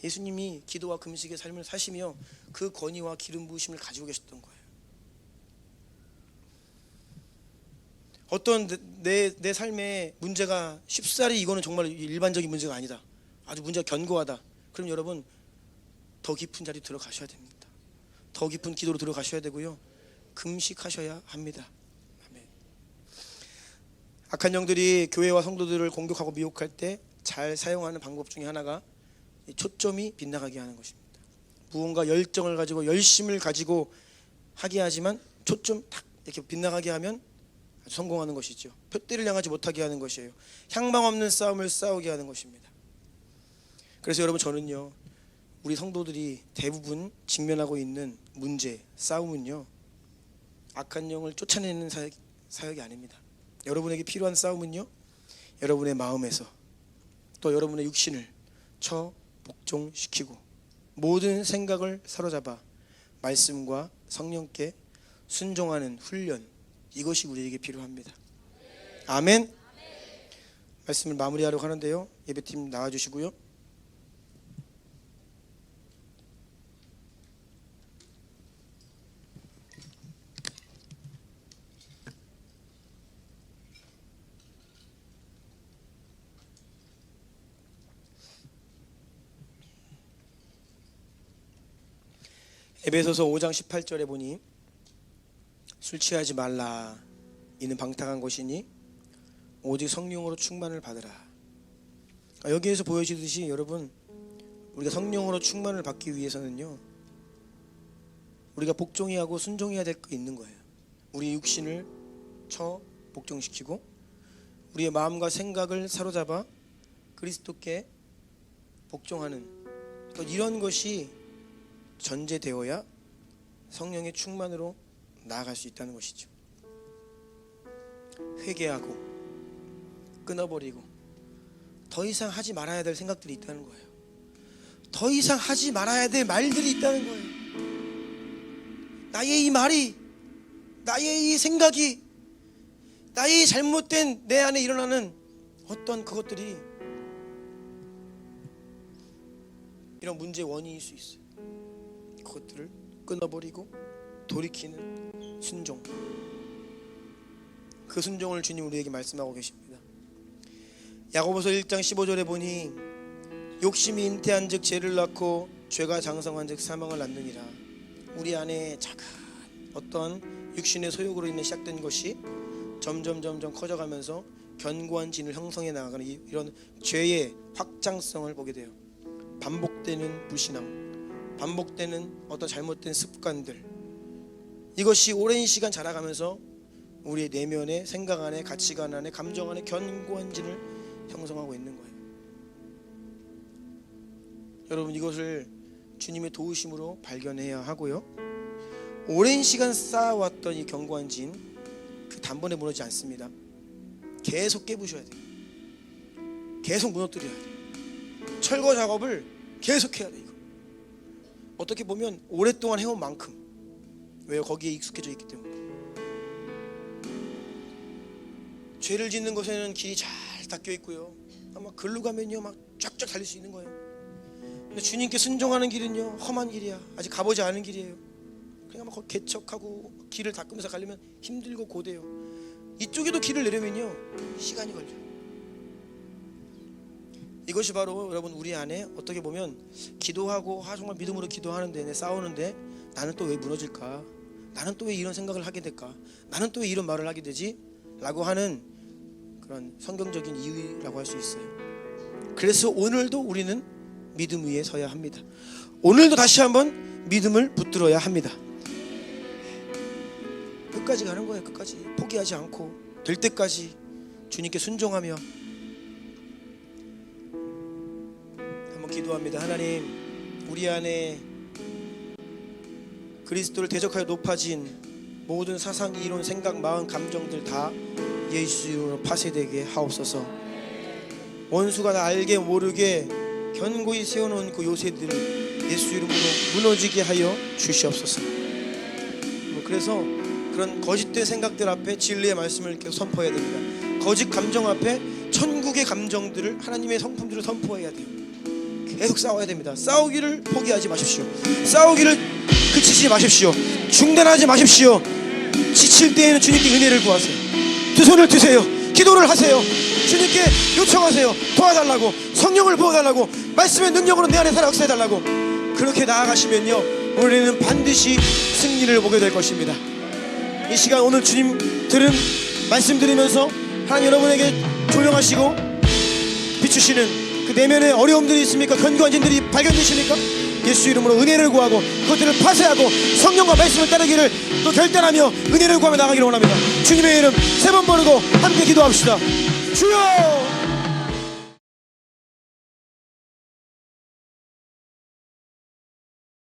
예수님이 기도와 금식의 삶을 사시며 그 권위와 기름 부으심을 가지고 계셨던 거예요. 어떤 내 삶의 문제가 쉽사리 이거는 정말 일반적인 문제가 아니다, 아주 문제가 견고하다, 그럼 여러분 더 깊은 자리 들어가셔야 됩니다. 더 깊은 기도로 들어가셔야 되고요, 금식하셔야 합니다. 아멘. 악한 영들이 교회와 성도들을 공격하고 미혹할 때 잘 사용하는 방법 중에 하나가 초점이 빗나가게 하는 것입니다. 무언가 열정을 가지고 열심을 가지고 하게 하지만 초점 딱 이렇게 빗나가게 하면 성공하는 것이죠. 표대를 향하지 못하게 하는 것이에요. 향방 없는 싸움을 싸우게 하는 것입니다. 그래서 여러분, 저는요, 우리 성도들이 대부분 직면하고 있는 문제, 싸움은요, 악한 영을 쫓아내는 사역이 아닙니다. 여러분에게 필요한 싸움은요, 여러분의 마음에서 또 여러분의 육신을 복종시키고 모든 생각을 사로잡아 말씀과 성령께 순종하는 훈련, 이것이 우리에게 필요합니다. 아멘. 말씀을 마무리하려고 하는데요, 예배팀 나와주시고요. 에베소서 5장 18절에 보니 술 취하지 말라, 이는 방탕한 것이니 오직 성령으로 충만을 받으라. 여기에서 보여지듯이 여러분, 우리가 성령으로 충만을 받기 위해서는요, 우리가 복종해야 하고 순종해야 될 게 있는 거예요. 우리 육신을 복종시키고 우리의 마음과 생각을 사로잡아 그리스도께 복종하는, 이런 것이 전제되어야 성령의 충만으로 나아갈 수 있다는 것이죠. 회개하고 끊어버리고 더 이상 하지 말아야 될 생각들이 있다는 거예요. 더 이상 하지 말아야 될 말들이 있다는 거예요. 나의 이 말이, 나의 이 생각이, 나의 잘못된 내 안에 일어나는 어떤 그것들이 이런 문제의 원인일 수 있어요. 그것들을 끊어버리고 돌이키는 순종, 그 순종을 주님 우리에게 말씀하고 계십니다. 야고보서 1장 15절에 보니 욕심이 잉태한 즉 죄를 낳고 죄가 장성한 즉 사망을 낳느니라. 우리 안에 작은 어떤 육신의 소욕으로 인해 시작된 것이 점점 커져가면서 견고한 진을 형성해 나가는 이런 죄의 확장성을 보게 돼요. 반복되는 불신앙, 반복되는 어떤 잘못된 습관들, 이것이 오랜 시간 자라가면서 우리의 내면의 생각 안에, 가치관 안에, 감정 안에 견고한 진을 형성하고 있는 거예요. 여러분, 이것을 주님의 도우심으로 발견해야 하고요, 오랜 시간 쌓아왔던 이 견고한 진, 그 단번에 무너지지 않습니다. 계속 깨부셔야 돼요. 계속 무너뜨려야 돼요. 철거 작업을 계속 해야 돼요. 어떻게 보면 오랫동안 해온 만큼, 왜요? 거기에 익숙해져 있기 때문에. 죄를 짓는 것에는 길이 잘 닦여 있고요, 아마 글로 가면요 막 쫙쫙 달릴 수 있는 거예요. 근데 주님께 순종하는 길은요 험한 길이야. 아직 가보지 않은 길이에요. 그러니까 막 개척하고 길을 닦으면서 가려면 힘들고 고돼요. 이쪽에도 길을 내려면요 시간이 걸려요. 이것이 바로 여러분, 우리 안에 어떻게 보면 기도하고 정말 믿음으로 기도하는데, 싸우는데 나는 또 왜 무너질까? 나는 또 왜 이런 생각을 하게 될까? 나는 또 왜 이런 말을 하게 되지? 라고 하는 그런 성경적인 이유라고 할 수 있어요. 그래서 오늘도 우리는 믿음 위에 서야 합니다. 오늘도 다시 한번 믿음을 붙들어야 합니다. 끝까지 가는 거예요. 끝까지 포기하지 않고 될 때까지 주님께 순종하며 한번 기도합니다. 하나님, 우리 안에 그리스도를 대적하여 높아진 모든 사상, 이론, 생각, 마음, 감정들 다 예수 이름으로 파쇄되게 하옵소서. 원수가 다 알게 모르게 견고히 세워놓은 그 요새들 예수 이름으로 무너지게 하여 주시옵소서. 그래서 그런 거짓된 생각들 앞에 진리의 말씀을 계속 선포해야 됩니다. 거짓 감정 앞에 천국의 감정들을, 하나님의 성품들을 선포해야 돼요. 계속 싸워야 됩니다. 싸우기를 포기하지 마십시오. 싸우기를 그치지 마십시오. 중단하지 마십시오. 지칠 때에는 주님께 은혜를 구하세요. 두 손을 드세요. 기도를 하세요. 주님께 요청하세요. 도와달라고, 성령을 부어달라고, 말씀의 능력으로 내 안에 살아 역사해달라고. 그렇게 나아가시면요 우리는 반드시 승리를 보게 될 것입니다. 이 시간 오늘 주님 들은 말씀 들으면서 하나님 여러분에게 조명하시고 비추시는 그 내면에 어려움들이 있습니까? 견고한 진들이 발견되십니까? 예수 이름으로 은혜를 구하고 그것들을 파쇄하고 성령과 말씀을 따르기를 또 결단하며 은혜를 구하며 나가기를 원합니다. 주님의 이름 세 번 부르고 함께 기도합시다. 주여!